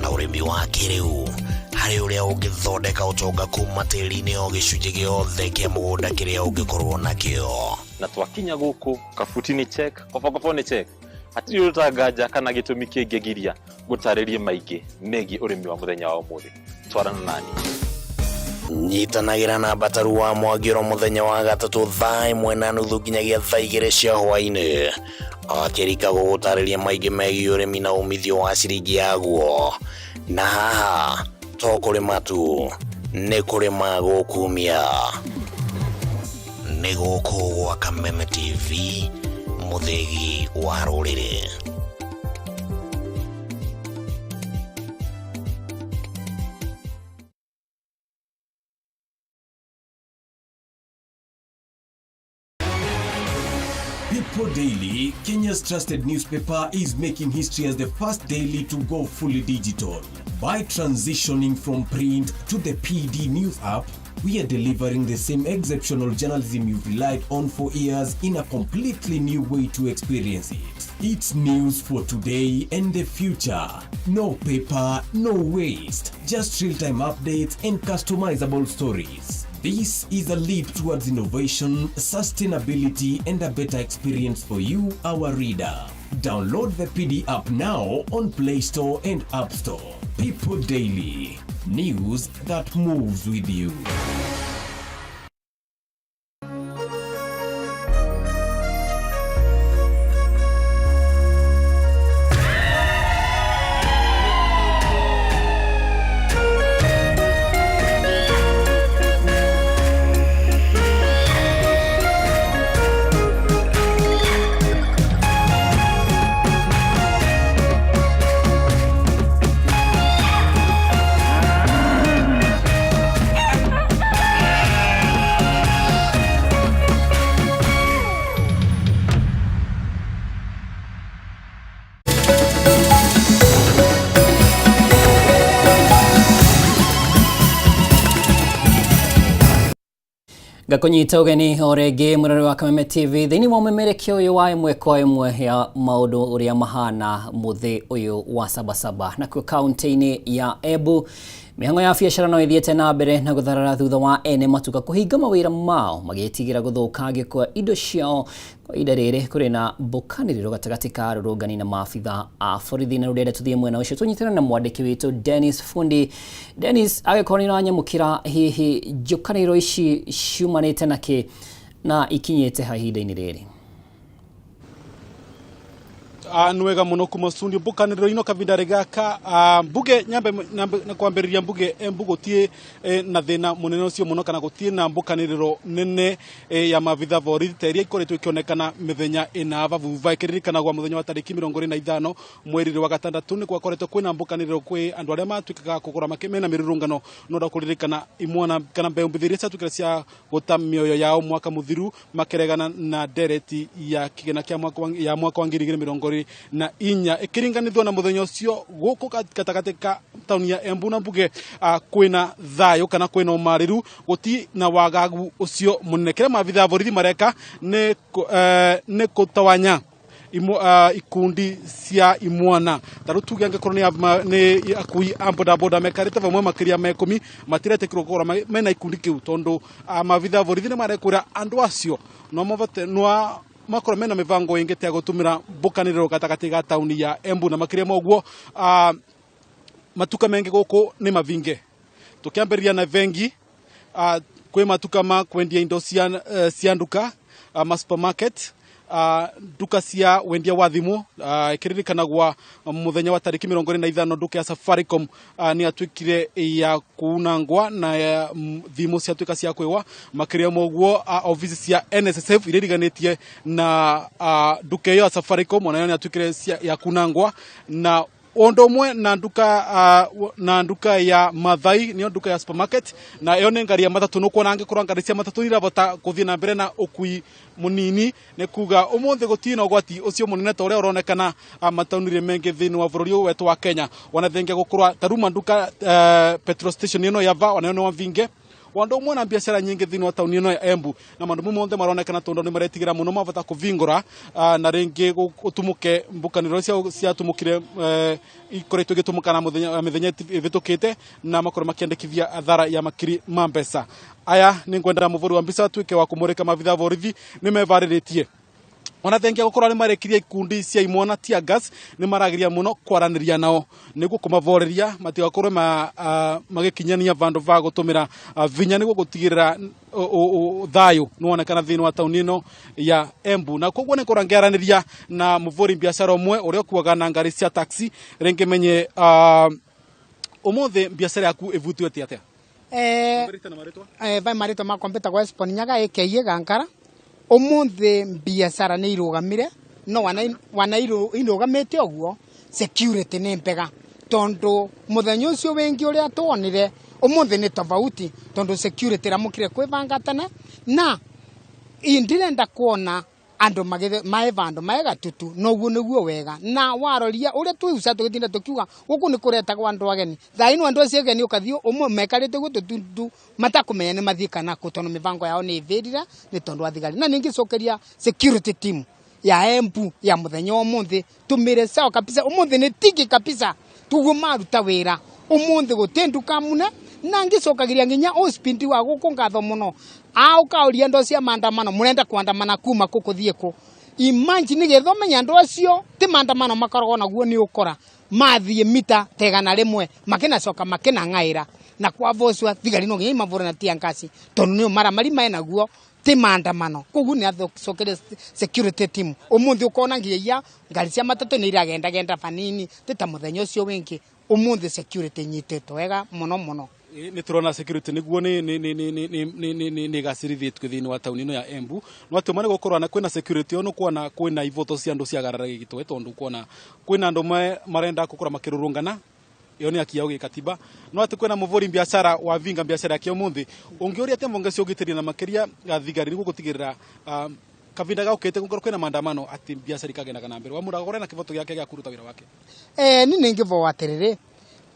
[SPEAKER 19] na urimi wa kiriu hari uria ungithondeka utonga kuma tiri-ini o gicunji giothe kia mugunda kiria ungikorwo nakio.
[SPEAKER 2] Na twakinya guku kabutini check kobogoboni check atiri utagaja kana gitumi kingigiria gutaririe maigi megi urimi wa muthenya wa umuthi. Twarana nani
[SPEAKER 19] nyitanagira na bataru wa Mwagiro muthenya wa gatatu thaa 1:30 nginyagia thaa 2 cia hwaini akirika gutariria maigi megi urimi na umithio wa ciringi yaguo. Na haha to kurima tu ni kurima gukumia. Ni guku gwa Kameme TV muthegi wa ruriri.
[SPEAKER 20] People Daily, Kenya's trusted newspaper, is making history as the first daily to go fully digital. By transitioning from print to the PD News app, we are delivering the same exceptional journalism you've relied on for years in a completely new way to experience it. It's news for today and the future. No paper, no waste. Just real-time updates and customizable stories. This is a leap towards innovation, sustainability, and a better experience for you, our reader. Download the PD app now on Play Store and App Store. People Daily. News that moves with you.
[SPEAKER 1] Gakunyita ugeni orege murori wa Kameme TV thini wa memerekio uyu wa imwe kwa imwe ya maundu uria mahana muthi uyu wa sabasaba na kwa kaunti-ini ya Embu. Mihango ya biacara no ithiete na mbere na gutharara thutha wa ene matuka kuhinga mawira mao magitigira guthukangia kwa indo ciao. Kwa ida riri kuri na mbukaniriro gatagati ka arurungani na maabitha a borithi na rurenda tuthie mwena ucio tunyitana na mwandiki witu Dennis Fundi. Dennis, agekoni na nyamukira hihi njukaniriro ici ciumanite naki na ikinyete ha ihinda-ini riri?
[SPEAKER 21] Nwega muno kumustudio mbukaniriro ino kavinda gaka mbuge nyambe na kwambiriria mbuge Embu gutie na thina munene ucio muno kana gutie na mbukaniriro nene ya mavitha borithi teria ikoretwo ikionekana mithenya ina vavuva ikiririkana gwa muthenya wa tariki 25 mweri wa gatandatu ni kwakoretwo kwina mbukaniriro kwi andu aria matwikaga kugura makimena mirurungano no da kuririkana imwana kana mbeũ mbithiria ciatukira cia guta mioyo yao mwaka muthiru makeregana na dereti ya kigena kia mwaka wa 2020 na inya ikiringanithwo na muthenya ucio guku gatagati ka tauni ya Embu na mbuge kwina thayo kana kwina umariru guti na wagagu ucio munene kire mavitha borithi mareka ne kutawanya ikundi cia imwana tarutuge angekorwo ni akui amboda boda mekarite vamwe makiria me 10 matirete kirokora mena ikundi kiu tondu mavitha borithi ne marekura andu acio no mavate no makoro mena mivango ingete ya gutumira mbukaniriro gatagati ga tauni ya Embu na makiria moguo matuka mengi guku ni mavinge tukiamberia na vengi kwe matuka ma kwendia indo cia nduka ma supermarket duka cia wendia wa thimu ikiririkana gwa muthenya wa tariki 25 duka ya Safaricom ni atwikire ya kunangwa na thimu cia twika cia kwewa makiria moguo office cia NSSF iririganitie na duka ya Safaricom ona ni atwikire ya kunangwa na ondo mwe na nduka ya Mathai ni nduka ya supermarket na yo ne ngari ya matatu no kuona angikora ngari cia matatu irabota kuthii na mbere na ukui munini ne kuga umunthe gutino gwati ucio munene ta uria uronekana mataunire mengi thini wa bururi wetu wa Kenya wana thengia gukurwa taruma nduka petrol station ino yava wana no vinge wando mwana biashara nyingi thini wa tauni ino ya Embu na mandu monthe maronekana tondo ni maretigira muno mavata kuvingura na ringi utumuke mbukaniro cia tumukire ikoretwo gitumukana mithenya vitukite na makoro makiandikithia athara ya makiri ma mbeca aya ni ngwendera muvuri wa mbica twike wa kumurika mavitha borithi ni mevariritie ona thengia gukorwa ni marekiria ikundi cia imwana tia gas ni maragiria muno kwaraniria nao niguo kumavoreria matigakorwe magikinyania vandu va gutumira vinya niguo gutigirira thayo nuonekana thini wa tauni ino ya Embu na koguo ni kurangiaraniria na muvuri biashara umwe uria kuaga na ngari cia taxi ringi menye umuthi biashara yaku ivutio atia
[SPEAKER 3] vai marito ma kompeta kwa Esponyaga ekeye gankara umuthi biashara ni irugamire no wana irugamite oguo security ni mpega tondu muthenyo ucio wengi uria tuonire umuthi ni tofauti tondu security ramukire kwivangatana na indirenda kuona andu maevando maega tutu noguo niguo wega na waroria uria twiusa tugitinda tukiuga guku ni kuretagwa andu ageni thaino andu acio ageni ukathio umwe mekarite gututundu matakumenya ni mathikana kutono mivango yao ni ivirira ni tondu athigari na ningi cokeria security team ya Embu ya muthenyo umuthi tumire sawa kabisa umuthi ni tiki kabisa tuguo maruta wira umuthi gutinduka muna na ngicokagiria nginya ospindi wa guku ngatho muno ukauria ndo cia maandamano murenda kuandamana kuma kukuthie ku imagine getho menya ndo acio ti maandamano makoragwo naguo ni ukora mathie mita tegana rimwe makina coka makina ngaira na kwa vocwa thigari no nginya mavura na tiangasi tondu ni mara mari mai naguo ti maandamano koguo ni athocokere security team umuthi ukona ngiya ngari cia matatu ni iragenda fanini tita muthenyo cio wingi umuthi security nyitete wega muno
[SPEAKER 21] ni turona security niguo ni gacirithitwe thini wa tauni ino ya Embu no atumane gukorwa na kwina security ono kuona kwina ivoto cia andu cia garara gitwe tondu kuona kwina andu marenda gukora makirurungana iyo ni akiao gikatiba no ati kwina muvuri biashara wa vinga biashara yake umuthi ungiuria temonga cio gitiri na makiria gathigari niguo gutigirira kavinda gaukete gukora kwina maandamano ati biashara ikagenda kana mbere wa muragore na kivoto yake ya kuruta wira wake
[SPEAKER 3] ni ningivo atiriri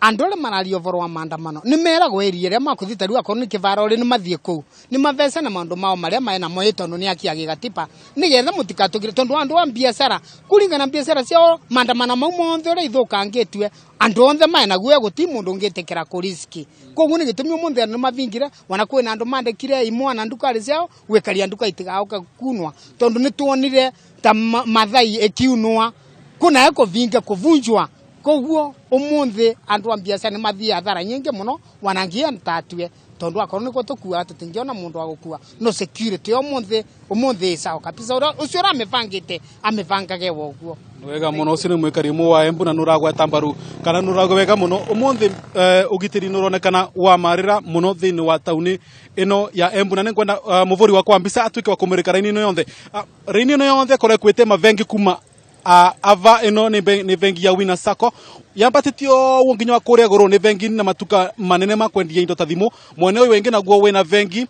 [SPEAKER 3] andole marario vorwa maandamano ni meragwo eri ria makuthita riu akorwo ni kivaro ri ni mathie ku ni mavesa na maundu mao maria maena moito no ni akiage gatipa ni getha mutikatugire tondu andu wa biashara kuringana biashara cio maandamano mau monthe uri ithukangitwe andu onthe maena guo guti mundu ngitikira ku riski koguo ni gitumi munthe ni mavingire wana kwina andu mandikire imwana ndukari ciao gwikaria nduka itigauka kunwa tondu ni tuonire ta Mathai ekiunwa kuna eko vinga kuvunjwa koguo umuthi andu wa biashara ni mathia athara nyingi muno wanangia ntatwe tondu akorwo niko tukua tutingiona mundu wa gukua no security umuthi sawa kabisa ucio amevangage woguo
[SPEAKER 21] wega muno ucio ni mwikari mu wa Embu na nuragwa tambaru kana nuragwa wega muno umuthi ugitiri nuronekana wa marira muno thini wa tauni ino ya Embu na ningwenda muvuri wa kwa mbica atwike wa kumirika raini ino yonthe kore kwite mavengi kuma ava ino ni vengi ya Winner Sacco yambatitio wonginya kuria goro ni vengi na matuka manene makwendia indo ta thimu mwene uyu wengi naguo wena vengi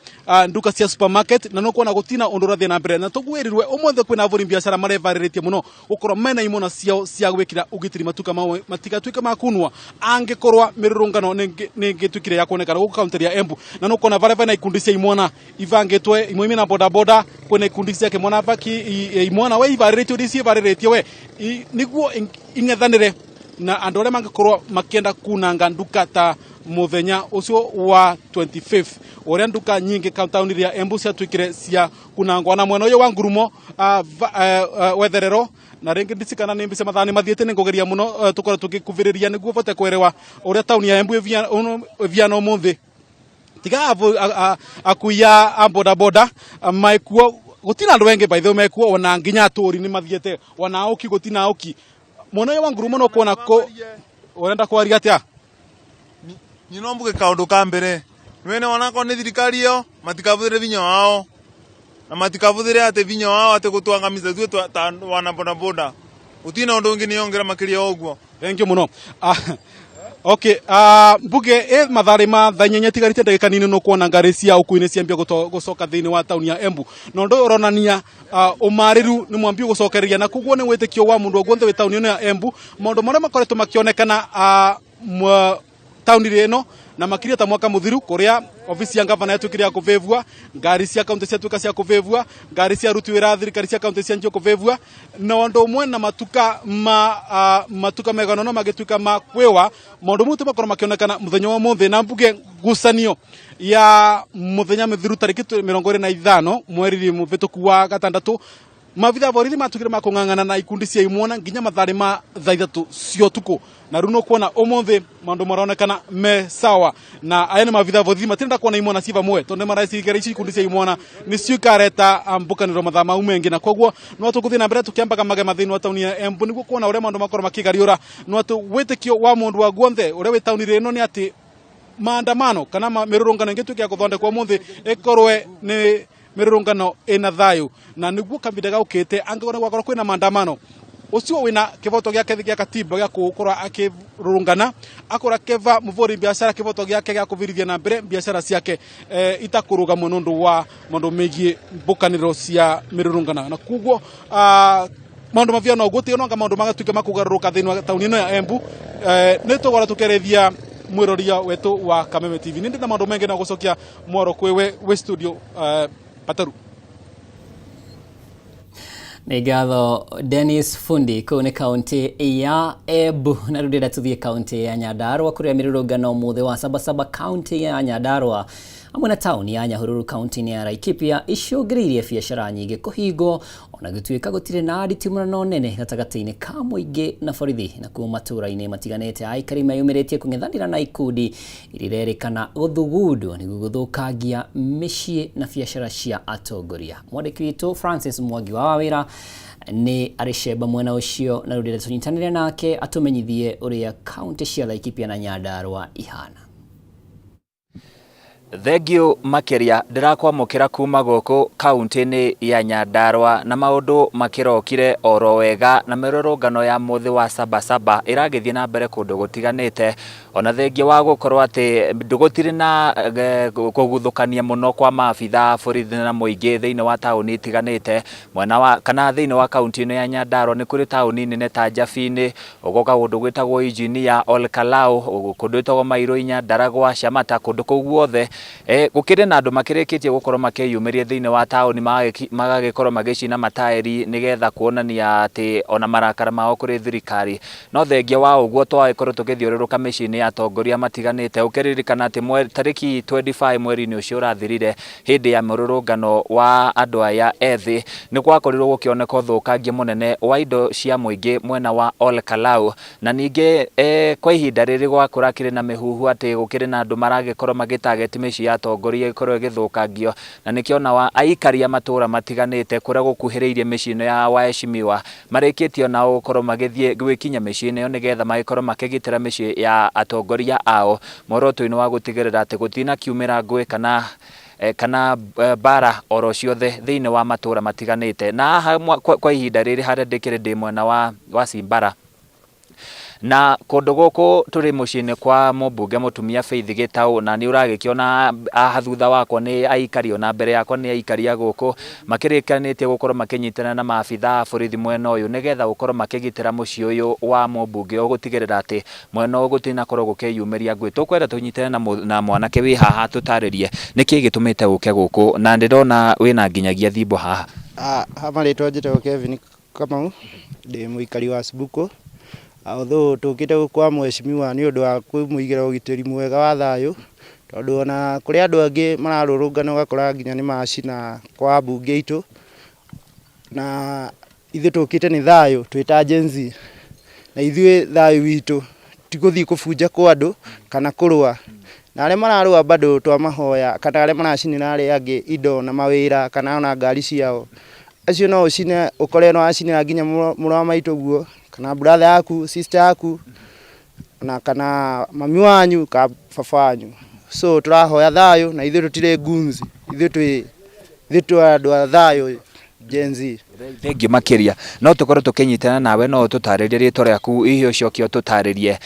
[SPEAKER 21] nduka cia supermarket na no kuona gutina undu rathie na mbere na tugwirirwe umunthe kwina avuri biashara marevariretie muno ukoro mena imona cia gwikira ugitiri matuka matikatwika makunwa angikorwa mirurungano ningitwikire ya kuonekana guku county ya Embu na no kuona vale na ikundi cia imwana ivangitwe imwe na boda kwena ikundi cia kimwana vaki imwana we ivariretio disi ivariretio we niguo ingethanire na andu aria mangikorwo makienda kunanga nduka ta muthenya ucio wa 25th uria nduka nyingi town ya Embu ciatwikire cia kunangwa na mwena uyu wa Ngurumo wetherero na ringi ndicikana ni mbica mathani mathiete ni ngugeria muno tukora tukikuviriria niguo vote kwerewa uria town ya Embu viano muthi tiga akuya boda maikuo gutina andu wengi by the way maikuo ona nginya aturi ni mathiete ona auki gutina auki mwana wa Ngurumo no kuona ko urenda kwaria atia
[SPEAKER 22] nyino mbuge kaundu ka mbere nwene wana ko ni thirikari yo matikavuthire vinyo wao na matikavuthire ate vinyo wao ate gutwangamiza tu wana boda utina undu ngi ni ongera makiria oguo
[SPEAKER 21] Thank you muno. Okay, mbuge mathare ma thanyenya tigarite ndagika nini no kuona ngari cia ukuini ciambia gucoka thiini wa tauni ya Embu. No ndo uronania umariru ni mwambie gucokereria na kuguo ni witikio wa mundu ogwothe we tauni ya Embu. Maundu maria makoretwo makionekana tauni reno na makiria ta mwaka muthiru kuria ofisi ya gavana yetu kiria kuvevua ngari cia kaunti cia tuka cia kuvevua ngari cia rutu wira thirikari cia kaunti cia njio kuvevua na ndo mwe na matuka megano no magituka makwewa maundu mutu makoro makionekana muthenya wa mothe na mbuge gusanio ya muthenya mithiru tariki 25 mweri muvituku wa gatandatu mavitha borithi matukire makungangana na ikundi cia imwona nginya mathare ma thaithatu cio tuko na runo kuona omothe mandu maronekana me sawa na aya ni mavitha borithi matinda kuona imwona siva mwe tonde maraicigera ici ikundi cia imwona ni ciukareta mbukaniro mathama umengi na koguo no tukuthi na mbere tukiambaga mage mathini wa tauni ya Embu niguo kuona ure mandu makoro makigariura no tu witikio wa mundu wa guonthe ure we tauni reno ni ati maandamano kana mirurungano ngetu kia kuthondekwa mothe ekorwe ni mirurungano ina thayu na niguo kabida gaukite angona gwakora kwina maandamano ucio wina kivoto giake gia katiba gia gukora akirurungana akora keva muvori biashara kivoto giake gia kuvirithia na mbere biashara ciake itakuruga mundu wa mundu megie mbukaniro cia mirurungana na kuguo maundu mavia no guti no maundu magatuike makugaruruka thini wa tauni ino ya Embu ni tugora tukerethia mwiroria wetu wa Kameme TV nindi na maundu mengi na gucokia mworo kwewe we studio Pataru.
[SPEAKER 1] Ngatho Dennis Fundi kune kaunti ya Embu na rudira tuthie kaunti ya Nyandarua kuria mirurungano muthe wa Sabasaba kaunti ya Nyandarua amwe na tauni ya Nyahururu kaunti ya Laikipia icungiririe biashara nyingi kuhingo ona gituika gutire na nditimurano nene gatagati-ini ka muingi na borithi na kuma matura-ini matiganite aikari mayumiritie kung'ethanira na ikundi irirerikana guthugundu niguo guthukangia micii na biashara cia atongoria. Mwandiki witu Francis Mwangi wa Wawira ni ariceba mwena ucio na rudira tunyitanire nake atumenyithie uria kaunti cia Laikipia na Nyandarua ihana.
[SPEAKER 4] Thegio makeria ndirakwamukira kuma goko kaunti-ini ya Nyandarua na maundu makirokire oro wega na mirurungano ya muthi wa Sabasaba iragithie na mbere kundu gutiganite ona thegio wa gukorwo ati ndugutire na kuguthukania muno kwa maabitha borithi na muingi thiini wa tauni itiganite mwena wa kana thiini wa kaunti-ini ya Nyandarua ni kuri tauni nene ta Njabini ugoka kundu gwitagwo Injinia Olkalau kundu gwitagwo Mairu-inya Ndaragwa Shamata kundu kuu guothe gukire na andu makirikitie gukorwo makiyumiria thiini wa tauni magagikorwo magicina matairi nigetha kuonania ati ona marakara mao kuri thirikari no thengia wa uguo twagikorwo tukithiururuka micini ya atongoria matiganite ukiririkana ati tariki 25 mweri-ini ucio urathirire hindi ya mururungano wa andu aya ethi ni gwakorirwo gukioneka uthukangia munene wa indo cia muingi mwena wa Olkalau na ningi kwa ihinda riri gwakura kiri na mihuhu ati gukiri na andu maragikorwo magitarget micii ya atongoria ikorwo igithukangio na nikiona wa aikari matura matiganite kuria gukuhiriirie micii ya waheshimiwa marikitie na gukorwo magithie gwikinya micii ino nigetha magikorwo makigitira micii ya atongoria ao moroto-ini wa gutigirira ati gutina kiumira ngui kana bara oro ciothe thiini wa matura matiganite na kwa ihinda riri haria ndikire ndi mwena wa Simbara na kundu guku turi mucini kwa mubunge mutumia Faith Gitau na ni uragikiona thutha wakwa ni aikari ona mbere yakwa ni aikari guku makirikanite gukorwo makinyitana na maabitha borithi mwena uyu nigetha gukorwo makigitira mucii uyu wa mubunge ugutigirira ati mwena uyu gutina korwo gukiyumiria ngui tukwenda tunyitane na mwanake wi haha tutaririe niki gitumite guke guku na ndirona wina nginyagia thimbo haha
[SPEAKER 5] marĩtwa njĩtagwo Kevin Kamau ndi muikari wa Subuku although tukite kwa mheshimiwa ni undu wa kumuigira ugitiri mwega wa thayu tondu ona kuri andu angi mararurungana ugakora nginya ni macina kwa bunge itu na ithu tukite ni thayu twita jenzi na ithuĩ thayu witu tiguthi kubunja kwa andu kana kurua na aria mararua bado twa mahoya kana aria maracinira aria angi indo na mawira kana ona ngari ciao acio no ucine ukore no acinira nginya mũrũ maitu guo kana brother yaku sister yaku na kana mami wanyu ka baba wanyu so turahoya thayu na ithuĩ tutire gunzi ithuĩ twi andu a thayu Gen Z.
[SPEAKER 4] Thengiũ makiria no tũkorwo tũkĩnyitana nawe no tũtarĩrie rĩtwa rĩaku ihi ũcokie ũtũtarĩrie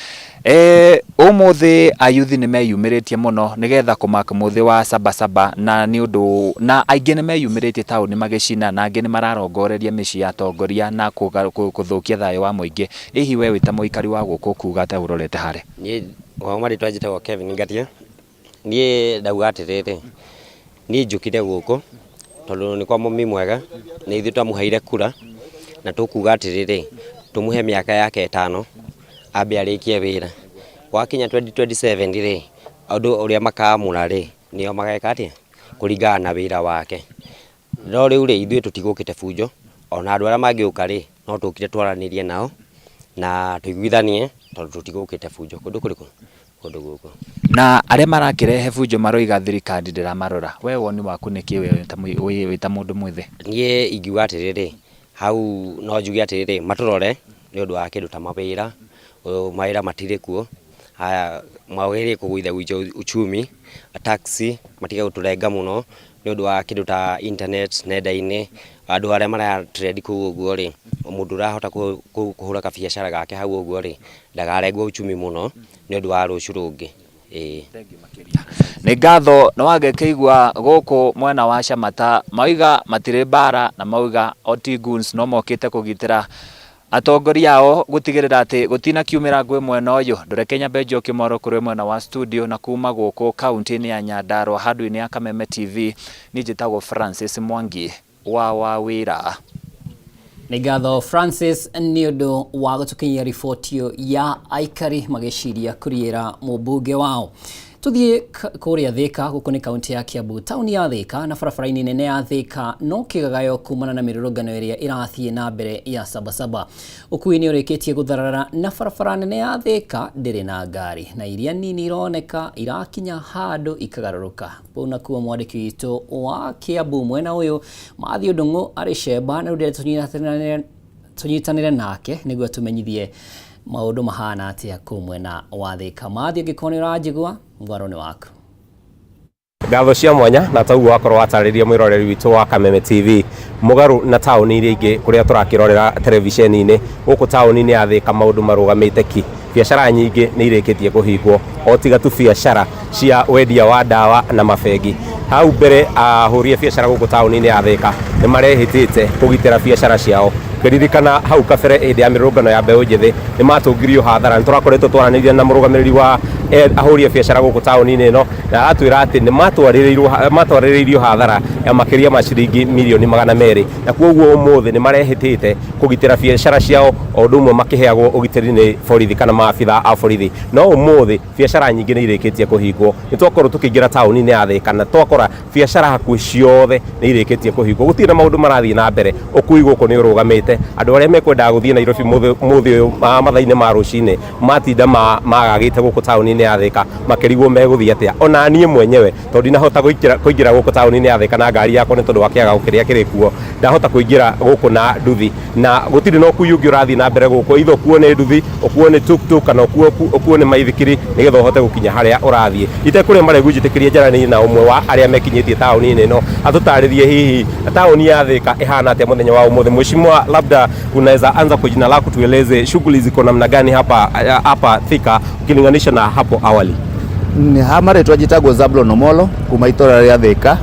[SPEAKER 4] ũmũthĩ ayuthi nĩ meyumĩrĩtie mũno nĩgetha kũmaka mũthĩ wa Sabasaba na nĩ ũndũ na aingĩ nĩ meyumĩrĩtie taũni magĩcina na angĩ nĩ mararongoreria mĩciĩ ya atongoria na kũthũkia thayũ wa mũingĩ. Hihi we wĩ ta mũikari wa gũkũ kuuga ta ũrorete harĩ?
[SPEAKER 6] Niĩ marĩtwa njĩtagwo Kevin Ngatia. Niĩ ndauga atĩrĩrĩ, niĩ njũkire gũkũ tondũ nĩ kwa mũmi mwega na ithuĩ twamũheire kura na tũkuga atĩrĩrĩ tũmũhe mĩaka yake 5 ambe arĩkie wĩra. Wakinya 2027 rĩ andũ ũrĩa makaamũra rĩ nĩo mageka atĩa kũringana na wĩra wake. No rĩu rĩ ithuĩ tũtigũkĩte bunjo, ona andũ arĩa mangĩũka rĩ no tũkire twaranĩrie nao na tũiguithanie tondũ tũtigũkĩte bunjo kũndũ kũrĩkũ kũndũ gũkũ.
[SPEAKER 4] Na arĩa marakĩrehe bunjo maroiga thirikari ndĩramarora, we woni waku nĩ kĩ wĩ ta mũndũ mwĩthĩ? Niĩ
[SPEAKER 6] ingiuga atĩrĩrĩ hau no njuge atĩrĩrĩ matũrore nĩ ũndũ wa kĩndũ ta mawĩra matirĩ kuo. Haya mawĩra kũgũithia uchumi taxi matiga gũtũrenga mũno nĩ ũndũ wa kĩndũ ta internet nenda-inĩ. Andũ arĩa mara trade kũu ũguo rĩ mũndũ ũrahota kũhũra kabiacara gake hau ũguo rĩ ndagarengwo uchumi mũno nĩ ũndũ wa rũciũ rũngĩ.
[SPEAKER 4] Nĩ ngatho no wagĩkĩigua gũkũ mwena wa Shamata mauga matirĩ bara na mauga oti goons no mokĩte kũgitĩra atongoria ao gutigirira ati gutina kiumira ngwe mwena uyu. Ndoreke nyambe njoke moro kuri mwena wa studio na kuma guku kaunti-ini ya Nyandarua handu-ini ya Kameme TV ni njitagwo Francis Mwangi wa wira.
[SPEAKER 1] Nĩ ngatho Francis nĩ ũndũ wa gũtũkinyia riboti ya aikari magĩciria kũriĩra mũmbunge wao. Tuthiĩ kũrĩa Thika, gũkũ nĩ kaunti ya Kiambu, tauni ya Thika na barabara-inĩ nene ya Thika no kĩgagayo kumana na mĩrũrũngano ĩrĩa ĩrathiĩ na mbere ya Sabasaba. Ũkui nĩ ũrĩkĩtie gũtharara na barabara nene ya Thika ndĩrĩ na ngari na iria nini ironeka irakinya handũ ikagarũrũka. Pau nakuo mwandĩki witũ wa Kiambu mwena ũyũ Mathiũ Ndung'u arĩ cemba na rĩu tũnyitanĩre nake nĩguo tũmenyithie maũndũ mahana atĩa kũu mwena wa Thika. Mathiũ angĩkorwo nĩ ũranjigua mwaro nĩ waku.
[SPEAKER 7] Ngatho cia mwanya na taguo wakorwo watarĩria mwĩroreri witũ wa Kameme TV mũgarũ na taũni iria ingĩ kũrĩa tũrakĩrorera televisheni-inĩ gũkũ taũni-inĩ ya Thika maũndũ marũgamĩte ki. Biacara nyingĩ nĩ irĩkĩtie kũhingwo o tiga tu biacara cia wendia wa ndawa na mabengi. Hau mbere ahũri biacara gũkũ taũni-inĩ ya Thika nĩ marehĩtĩte kũgitĩra biacara ciao. Kĩririkana hau kabere hĩndĩ ya mĩrũrũngano ya mbeũ njĩthĩ nĩ matũngirio hathara. Nĩ tũrakoretwo twaranĩirie na mũrũgamĩrĩri wa ahũri biacara gũkũ taũni-inĩ ĩno na atwĩra atĩ nĩ matwarĩrĩirio hathara ya makĩria ma ciringi mirioni 200 na kwoguo ũmũthĩ nĩ marehĩtĩte kũgitĩra biacara ciao o ũndũ ũmwe makĩheagwo ũgitĩri nĩ borithi kana maabitha a borithi. No ũmũthĩ biacara nyingĩ nĩ irĩkĩtie kũhingwo. Nĩ twakorwo tũkĩingĩra taũni-inĩ ya Thika na twakora biacara hakuhĩ ciothe nĩ irĩkĩtie kũhingwo. Gũtirĩ na maũndũ marathiĩ na mbere, ũkui gũkũ nĩ ũrũgamĩte. Andũ arĩa mekwendaga gũthiĩ Nairobi mũthĩ ũyũ mathaa-inĩ ma rũcinĩ matinda magagĩte gũkũ taũni-inĩ ya Thika makĩrigwo megũthiĩ atĩa. Ona niĩ mwenyewe tondũ ndinahota kũingĩra gũkũ taũni-inĩ ya Thika na ngari yakwa nĩ tondũ wa kĩagago kĩrĩa kĩrĩ kuo, ndahota kũingĩra gũkũ na nduthi na gũtirĩ na ũkui ũngĩ ũrathiĩ na mbere gũkũ, ithe ũkuo nĩ nduthi, ũkuo nĩ tuk-tuk kana ũkuo nĩ maithikiri nĩgetha ũhote gũkinya harĩa ũrathiĩ. Itekũrĩa marĩgu njĩtĩkĩrie njaranĩrie na ũmwe wa arĩa mekinyĩtie taũni-inĩ ĩno atũtarĩrie hihi taũni ya Thika ĩhana atĩa mũthenya wa ũmũthĩ. Mheshimiwa, labda unaweza anza kwa jina lako, tueleze shughuli ziko namna gani hapa Thika ukilinganisha na hapo awali?
[SPEAKER 23] Marĩtwa njĩtagwo Zablon Omolo kuma itũra rĩa Thika.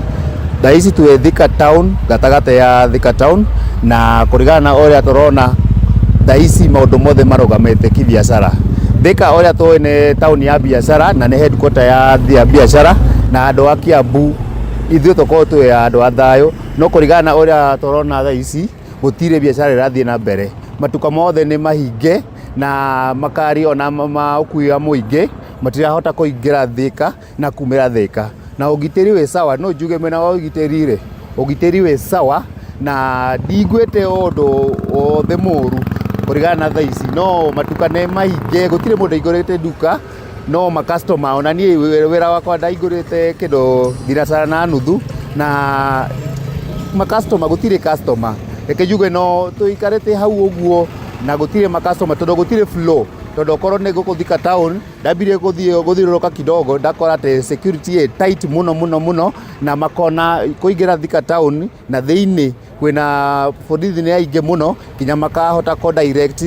[SPEAKER 23] Thaa ici twĩ Thika town, gatagatĩ ya Thika town, na kũringana na ũrĩa tũrona thaa ici maũndũ mothe marũgamĩte kibiacara. Thika ũrĩa tũĩ nĩ taũni ya biacara na nĩ headquarter ya biacara na andũ a Kiambu ithuĩ tũkorwo twĩ andũ a thayũ, no kũringana na ũrĩa tũrona thaa ici gũtirĩ biacara ĩrathiĩ na mbere. Matuka mothe nĩ mahinge na makari ona maũkui wa mũingĩ matirahota kũingĩra Thika na kumĩra Thika. Na ũgitĩri wĩ sawa, no njuge mwena wa ũgitĩri rĩ, ũgitĩri wĩ sawa na ndigwĩte ũndũ wothe mũru kũringana na thaa ici. No matuka nĩ mahinge, gũtirĩ mũndũ aingũrĩte nduka, no makastoma ona niĩ wĩra wakwa ndaingũrĩte kĩndũ thinacara na nuthu na makastoma gũtirĩ customer. Reke njuge no tũikarĩte hau ũguo na gũtirĩ makastoma tondũ gũtirĩ flow. tondu okorwo ni gukuthika town ndambire guthiururuka kidogo ndakora te security tight muno na makona kuingira Thika town na thiini kwina borithi ni aingi muno kinya makahota ko direct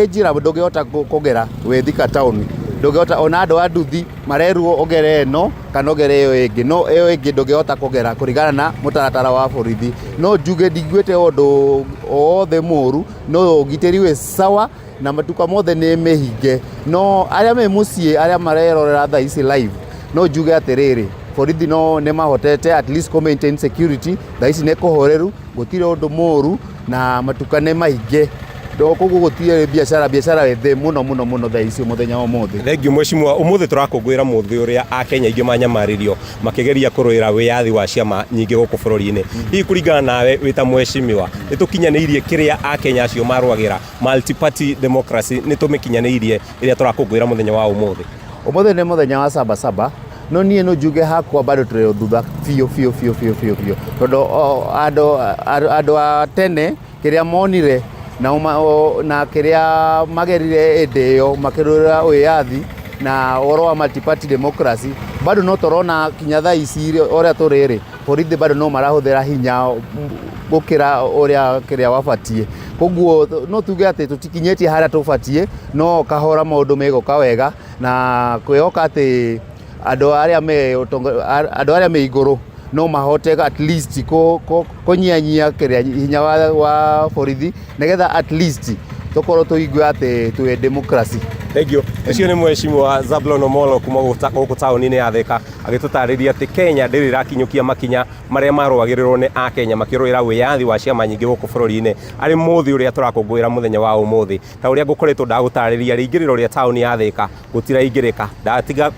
[SPEAKER 23] njira ndungihota kugera we Thika town ndungihota ona andu a nduthi marerwo ogere no kana ogere yo ingi no iyo ingi ndungihota kugera kurigana na mutaratara wa borithi no njuge ndiguite undu othe muru no ugitiri we sawa na matuka mothe ni mehinge no aria me mucie aria marerorera tha ici live no njuge atiriri borithi no ne mahotete at least maintain security tha ici ne kuhoreru gutire undu muru na matuka ne mahinge koguo gutire biacara wethe muno tha ici muthenya wa muthi.
[SPEAKER 7] Thengiũ mheshimiwa, umuthi turakũngũĩra muthi uria akenya aingĩ manyamaririo makigeria kũrũĩra wiyathi wa ciama nyingĩ gũkũ bũrũri-inĩ. Hihi kũringana nawe wĩ ta mheshimiwa nĩ tũkinyanĩirie kĩrĩa akenya acio marũagĩra multi party democracy nĩ tũmĩkinyanĩirie ĩrĩa turakũngũĩra muthenya wa umuthi?
[SPEAKER 23] Umuthi nĩ muthenya wa Sabasaba no niĩ no njuge hakwa bado tũrĩ o thutha biũ tondũ andũ a tene kĩrĩa monire na kiria magerire endeyo makirura uyathi na oro wa multi party democracy bado no torona kinya tha ici oria turiri borithi bado no marahuthira hinya gukira oria kiria wabatie koguo no tuge ati tutikinyetie haria tubatie no kahora maundu megoka wega na kwihoka ati andu aria me iguru no mahote at least kunyanyia kiria hinya wa borithi nigetha at least tukorwo tuigwe ati twi democracy.
[SPEAKER 7] Thengiũ. Ũcio nĩ mheshimiwa Zablon Omolo kuma gũkũ taũni-inĩ ya Thika agĩtũtarĩria atĩ Kenya ndĩrĩ ĩrakinyũkia makinya marĩa marũagĩrĩrwo nĩ akenya makĩrũĩra wĩyathi wa ciama nyingĩ gũkũ bũrũri-inĩ arĩ mũthĩ ũrĩa tũrakũngũĩra mũthenya wa ũmũthĩ. Ta ũrĩa ngũkoretwo ndagũtarĩria rĩingĩrĩro rĩa taũni ya Thika gũtiraingĩrĩka. Ndatiga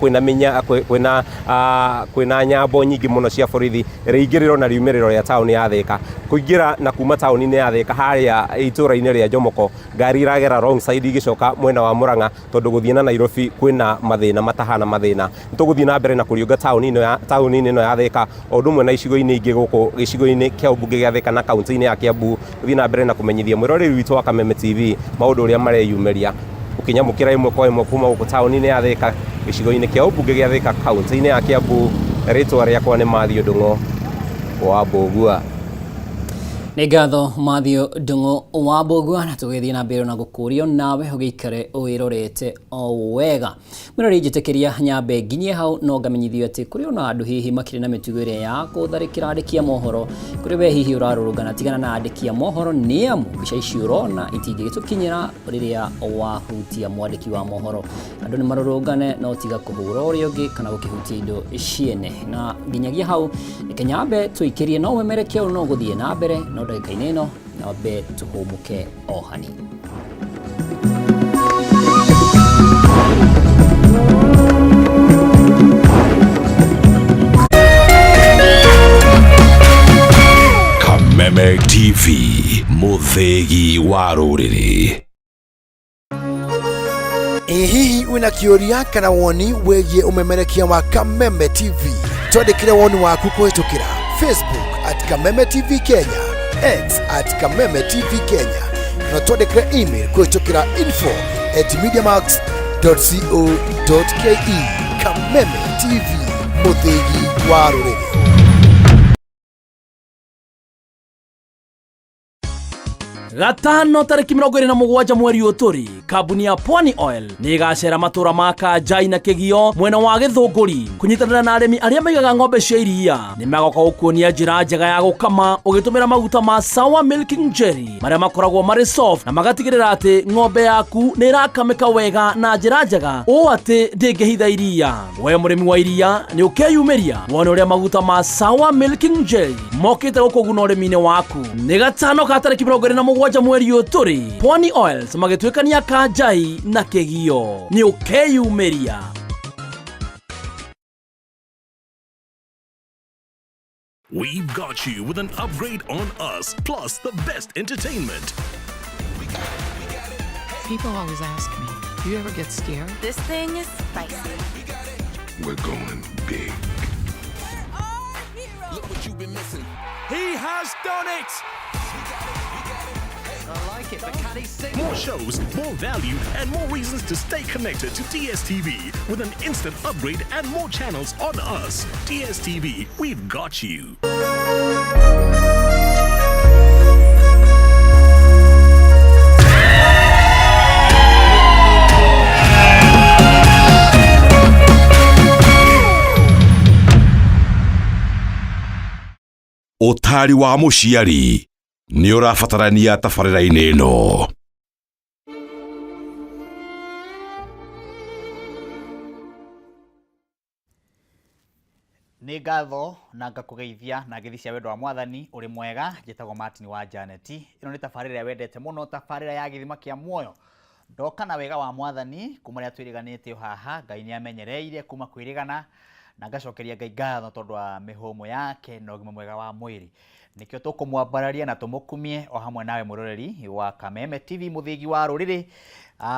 [SPEAKER 7] kwĩna nyambo nyingĩ mũno cia borithi rĩingĩrĩro na riumĩrĩro rĩa taũni ya Thika. Kũingĩra na kuma taũni-inĩ ya Thika harĩa itũũra-inĩ rĩa Njomoko ngari iragera wrong side igĩcoka mwena wa Murang'a tondu guthii na Nairobi kwina mathina matahana mathina. Nituguthii na mbere na kuriunga tauni-ini ino ya Thika o ndumwe na icigo-ini ingi guku gicigo-ini kia ubunge gia Thika na kaunti-ini ya Kiambu guthii na mbere na kumenyithia mwiroreri witu wa Kameme TV maundu uria mareyumiria ukinyamukira imwe kwa imwe kuma guku tauni-ini ya Thika gicigo-ini kia ubunge gia Thika kaunti-ini ya Kiambu. Ritwa riakwa ni Mathio Ndung'u wa Mbugua.
[SPEAKER 1] Nĩ ngatho Mathio Ndung'u wa Mbugua na tũgĩthiĩ na mbere na gũkũrio nawe ũgĩikare wĩrorete o wega. Mwĩrori njĩtĩkĩria nyambe nginyie hau no ngamenyithio atĩ kũrĩ ona andũ hihi makĩrĩ na mĩtugo ĩrĩa ya gũtharĩkĩra andĩki a mohoro kũrĩ we hihi ũrarũrũngana tigana na andĩki a mohoro nĩ amu mbica ici ũrona itingĩgĩtũkinyĩra rĩrĩa wahutia mwandĩki wa mohoro. Andũ nĩ marũrũngane no tiga kũhũra ũrĩa ũngĩ kana gũkĩhutia indo ciene na nginyagia hau reke nyambe tũikĩrie no wemerekia no gũthiĩ na mbere no ndagĩka-inĩ ĩno na wambe tũhũmũke o hanini.
[SPEAKER 14] Kameme TV, mũthĩgi wa rũrĩrĩ.
[SPEAKER 9] Hihi wĩna kĩũria kana woni wĩgiĩ ũmemerekia wa Kameme TV, twandĩkĩre woni waku kũhĩtũkĩra Facebook @Kameme TV Kenya, X @Kameme TV Kenya, na twandĩkĩre email kũhĩtũkĩra info@mediamax.co.ke. Kameme TV, mũthĩgi wa rũrĩrĩ.
[SPEAKER 10] Gatano tariki 27 mweri ũtũri, kambuni ya Pwani Oil nĩ igacera matũra ma Kanjai na Kĩgio mwena wa Gĩthũngũri kũnyitanĩra na arĩmi arĩa maigaga ng'ombe cia iria. Nĩ magoka gũkuonia njĩra njega ya gũkama ũgĩtũmĩra maguta ma Sawa Milking Jelly marĩa makoragwo marĩ soft na magatigĩrĩra atĩ ng'ombe yaku nĩ ĩrakamĩka wega na njĩra njega ũũ atĩ ndĩngĩhitha iria. We mũrĩmi wa iria nĩ ũkeyumĩria wone ũrĩa maguta ma Sawa Milking Jelly mokĩte gũkũguna ũrĩmi-inĩ waku. Nĩ gatano ka tariki 27 mweri ũtũri, Pwani Oils magĩtuĩkania Kanjai na Kĩgio. Nĩ ũkeyumĩria.
[SPEAKER 11] We've got you with an upgrade on us, plus the best entertainment.
[SPEAKER 24] People always ask me, do you ever get scared?
[SPEAKER 25] This thing is spicy.
[SPEAKER 11] We're going big.
[SPEAKER 24] Look what you've been missing.
[SPEAKER 11] He has done it! More shows, more value, and more reasons to stay connected to DSTV with an instant upgrade and more channels on us. DSTV, we've got you.
[SPEAKER 8] Ũtari wa mũciari nĩ ũrabatarania tabarĩra-inĩ ĩno.
[SPEAKER 12] Nĩ ngatho na ngakũgeithia na ngeithi cia wendo wa mwathani ũrĩ mwega. Njĩtagwo Martin wa Janet. Ĩno nĩ tabarĩra wendete mũno, tabarĩra ya gĩthima kĩa muoyo. Ndoka na wega wa mwathani kuma rĩa twĩrĩganĩte haha. Ngai nĩ amenyereire kuma kwĩrĩgana na ngacokeria Ngai ngatho tondũ wa mĩhũmũ yake na ũgima mwega wa mwĩrĩ. Nikio tũkũmwambararia na tũmũkumie o hamwe nawe mũroreri wa Kameme TV, mũthĩgi wa rũrĩrĩ.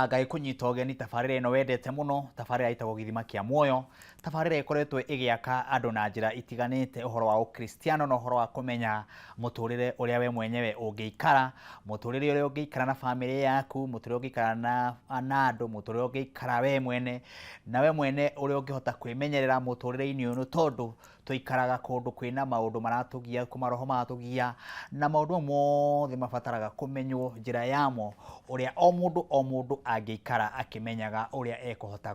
[SPEAKER 12] Ngai kũnyita ũgeni tabarĩra ĩno wendete mũno, tabarĩra ĩtagwo gĩthima kĩa muoyo. Tabarĩra ĩkoretwo ĩgĩaka andũ na njĩra itiganĩte ũhoro wa ũkristiano na ũhoro wa kũmenya mũtũrĩre ũrĩa we mwenyewe ũngĩikara, mũtũrĩre ũrĩa ũngĩikara na famĩlĩ yaku, mũtũrĩre ũngĩikara na andũ, mũtũrĩre ũngĩikara we mwene, na we mwene ũrĩa ũngĩhota kwĩmenyerera mũtũrĩre-inĩ ũyũ, tondũ tũikaraga kũndũ kwĩna maũndũ maratũgia, kũmaroho maratũgia, na maũndũ mothe mabataraga kũmenywo njĩra yamo, ũrĩa o mũndũ angĩikara akĩmenyaga ũrĩa ekũhota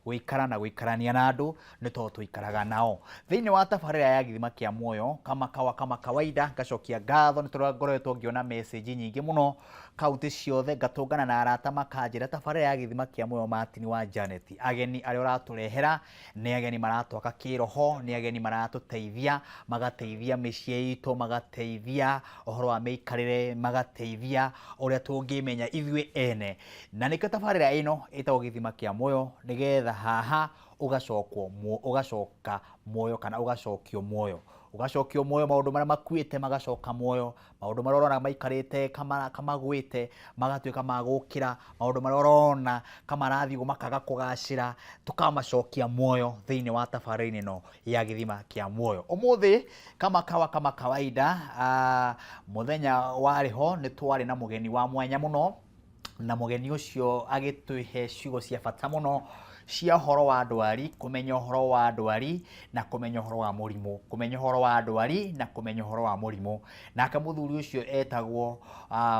[SPEAKER 12] gũikara na gũikarania na andũ, nĩ tondũ tũikaraga nao. Thĩinĩ wa tabarĩra ya gĩthima kĩa muoyo, kama kawaida, ngacokia ngatho nĩ tondũ ngoretwo ngĩona message nyingĩ mũno kaunti ciothe, ngatũngana na arata makanjĩra tabarĩra ya gĩthima kĩa muoyo Martin wa Janet. Ageni arĩa ũratũrehera nĩ ageni maratwaka kĩroho, nĩ ageni maratũteithia, magateithia mĩciĩ itũ, magateithia ũhoro wa mĩikarĩre, magateithia ũrĩa tũngĩmenya ithuĩ ene. Na nĩkĩo tabarĩra ĩno ĩtagwo gĩthima kĩa muoyo, nĩgetha haha ũgacoka muoyo kana ũgacokio muoyo. Ũgacokio muoyo, maũndũ marĩa makuĩte magacoka muoyo, maũndũ marĩa ũrona maikarĩte kamagwĩte magatuĩka ma gũkĩra, maũndũ marĩa ũrona kamarathiĩ makaga kũgacĩra, tũkamacokia muoyo thĩinĩ wa tabarĩra ĩno ya gĩthima kĩa muoyo. Ũmũthĩ kama kawaida, mũthenya warĩ ho nĩ twarĩ na mũgeni wa mwanya mũno, na mũgeni ũcio agĩtũhe ciugo cia bata mũno cia ũhoro wa ndwari, kũmenya ũhoro wa ndwari na kũmenya ũhoro wa mũrimũ, kũmenya ũhoro wa ndwari na kũmenya ũhoro wa mũrimũ. Nake mũthuri ũcio etagwo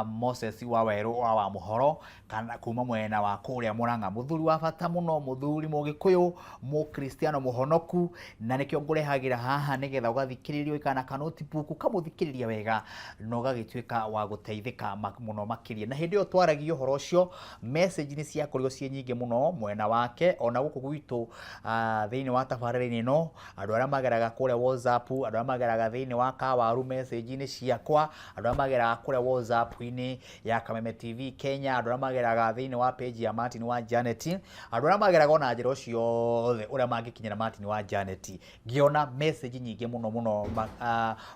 [SPEAKER 12] Moses wa Werũ wa Mũhoro, kana kuma mwena wa kũrĩa Mũrang'a. Mũthuri wa bata mũno, mũthuri Mũgĩkũyũ, Mũkristiano mũhonoku, na nĩkĩo ngũrehagĩra haha nĩgetha ũgathikĩrĩria kana notebook ũkamũthikĩrĩria wega na ũgagĩtuĩka wa gũteithĩka mũno makĩria. Na hĩndĩ ĩyo twaragia ũhoro ũcio, message nĩ ciakorirwo ciĩ nyingĩ mũno mwena wake, ona gũkũ gwitũ thĩinĩ wa tabarĩra ĩno, andũ arĩa mageraga kũrĩa WhatsApp, andũ arĩa mageraga thĩinĩ wa Kawaru message-inĩ ciakwa, andũ arĩa mageraga kũrĩa WhatsApp-inĩ ya Kameme TV Kenya, andũ arĩa mageraga thĩinĩ wa page ya Martin wa Janet, andũ arĩa mageraga ona njĩra ciothe ũrĩa mangĩkinyĩra Martin wa Janet. Ngĩona message nyingĩ mũno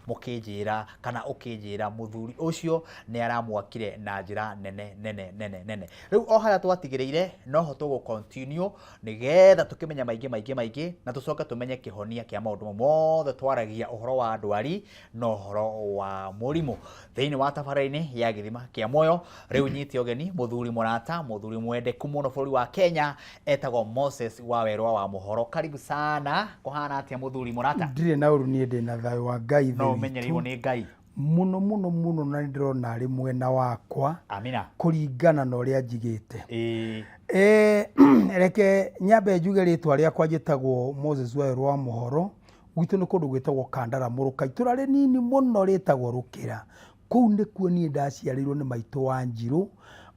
[SPEAKER 12] mũkĩnjĩra kana ũkĩnjĩra mũthuri ũcio nĩ aramwakire na njĩra nene. Rĩu o harĩa twatigĩrĩire no ho tũgũ continue nĩgetha tũkĩmenya maingĩ na tũcoke tũmenye kĩhonia kĩa maũndũ mothe twaragia ũhoro wa ndwari na ũhoro wa mũrimũ thĩinĩ wa tabarĩra-inĩ ya gĩthima kĩa muoyo. Rĩu nyite ũgeni mũthuri mũrata, mũthuri mwendeku mũno bũrũri wa Kenya, etagwo Moses wa Werũ wa Mũhoro. Karibu sana. Kũhana atĩa mũthuri mũrata?
[SPEAKER 13] Ndirĩ na ũru, niĩ ndĩ na thayũ wa Ngai.
[SPEAKER 12] No ũmenyereirwo nĩ Ngai
[SPEAKER 13] mũno na ndĩrona arĩ mwena wakwa.
[SPEAKER 12] Amina.
[SPEAKER 13] Kũringana na ũrĩa njigĩte. Reke nyambe njuge rĩtwa rĩakwa njĩtagwo Moses wa Werũ wa Mũhoro. Gwitũ nĩ kũndũ gwĩtagwo Kandaramũrũka, itũra rĩnini mũno rĩtagwo Rũkĩra. Kũu nĩkuo niĩ ndaciarĩirwo nĩ maitũ wa Njirũ,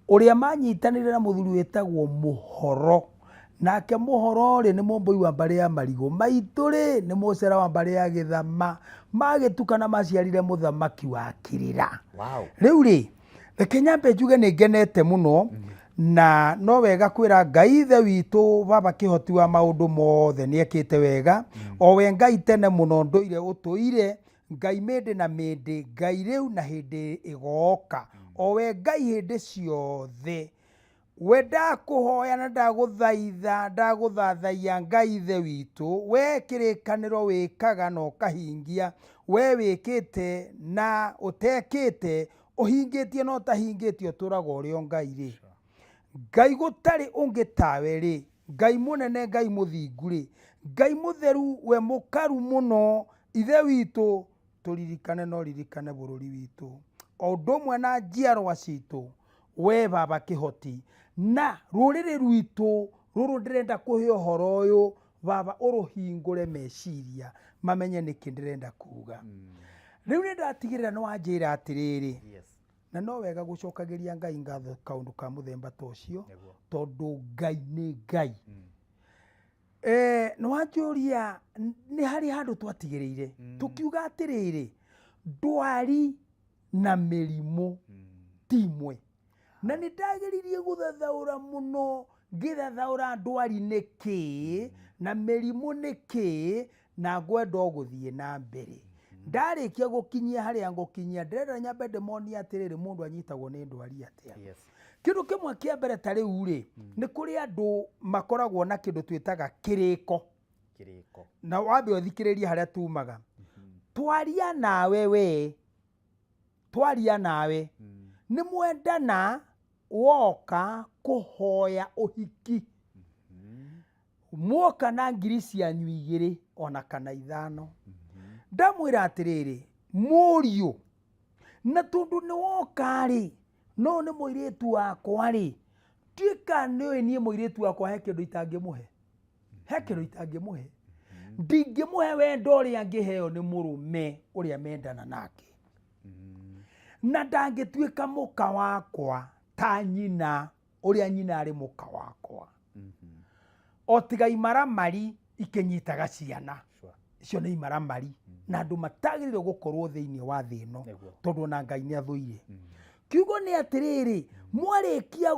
[SPEAKER 13] ũrĩa manyitanĩire na mũthuri wĩtagwo Mũhoro. Nake Mũhoro rĩ nĩ mũmbũi wa mbarĩ ya Marigũ, maitũ rĩ nĩ mũcera wa mbarĩ ya Gĩthama, magĩtukana maciarire mũthamaki wa Kĩrĩra. Rĩu rĩ, reke nyambe njuge nĩ ngenete mũno, na no wega kwĩra Ngai ithe witũ baba kĩhoti wa maũndũ mothe nĩekĩte wega. O we Ngai tene mũno ndũire ũtũire, Ngai mĩndĩ na mĩndĩ, Ngai rĩu na hĩndĩ ĩgoka, o we Ngai hĩndĩ ciothe. We ndakũhoya na ndagũthathaiya Ngai ithe witũ, we kĩrĩkanĩro wĩkaga na ũkahingia, we wĩkĩte na ũtekĩte ũhingĩtie no tahingĩtie ũtũraga ũrĩa Ngai rĩ. Ngai gũtarĩ ũngĩ tawe rĩ, Ngai mũnene, Ngai mũthingu rĩ, Ngai mũtheru, we mũkaru mũno, ithe witũ, tũririkane no ririkane bũrũri witũ, o ũndũ ũmwe na njiarwa citũ, we baba kĩhoti, na rũrĩrĩ rwitũ rũrũ ndĩrenda kũhe ũhoro ũyũ baba ũrũhingũre meciria mamenye nĩkĩ ndĩrenda kuga. Rĩu nĩ ndatigĩrĩra nĩ wanjĩra atĩrĩrĩ, na no wega gũcokagĩria Ngai ngatho kaũndũ ka mũthemba ta ũcio, tondũ Ngai nĩ Ngai. Nĩ wanjũria nĩ harĩ handũ twatigĩrĩire tukiuga atĩrĩrĩ, ndwari na mĩrimũ timwe, na nĩ ndageririe gũthathaũra mũno, ngĩthathaũra ndwari nĩkĩ na mĩrimũ nĩkĩ, na ngwenda gũthiĩ na mbere. Ndarĩkia gũkinyia harĩa ngũkinyia, ndĩrenda nyambe ndĩmonie atĩrĩrĩ mũndũ anyitagwo nĩ ndwari atĩa. Kĩndũ kĩmwe kĩa mbere ta rĩu rĩ, nĩ kũrĩ andũ makoragwo na kĩndũ twĩtaga kĩrĩko. Na wambe ũthikĩrĩrie harĩa tumaga. Twaria nawe we, twaria nawe, nĩ mwendana woka kũhoya ũhiki. Mwoka na ngiri cianyu 2 ona kana 5. Ndamwĩra atĩrĩrĩ, mũriũ, na tondũ nĩ woka rĩ, no nĩ mũirĩtu wakwa rĩ, tuĩka nĩwe niĩ mũirĩtu wakwa he kĩndũ itangĩmũhe. He kĩndũ itangĩmũhe. Ndingĩmũhe wendo ũrĩa angĩheo nĩ mũrũme ũrĩa mendana nake. Na ndangĩtuĩka mũka wakwa ta nyina ũrĩa nyina arĩ mũka wakwa. O tiga imaramari ikĩnyitaga ciana. Icio nĩ imaramari. Na andũ matagĩrĩirwo gũkorwo thĩinĩ wa thĩ ĩno, tondũ na Ngai nĩ athũire. Kiugo nĩ atĩrĩrĩ, mwarĩkia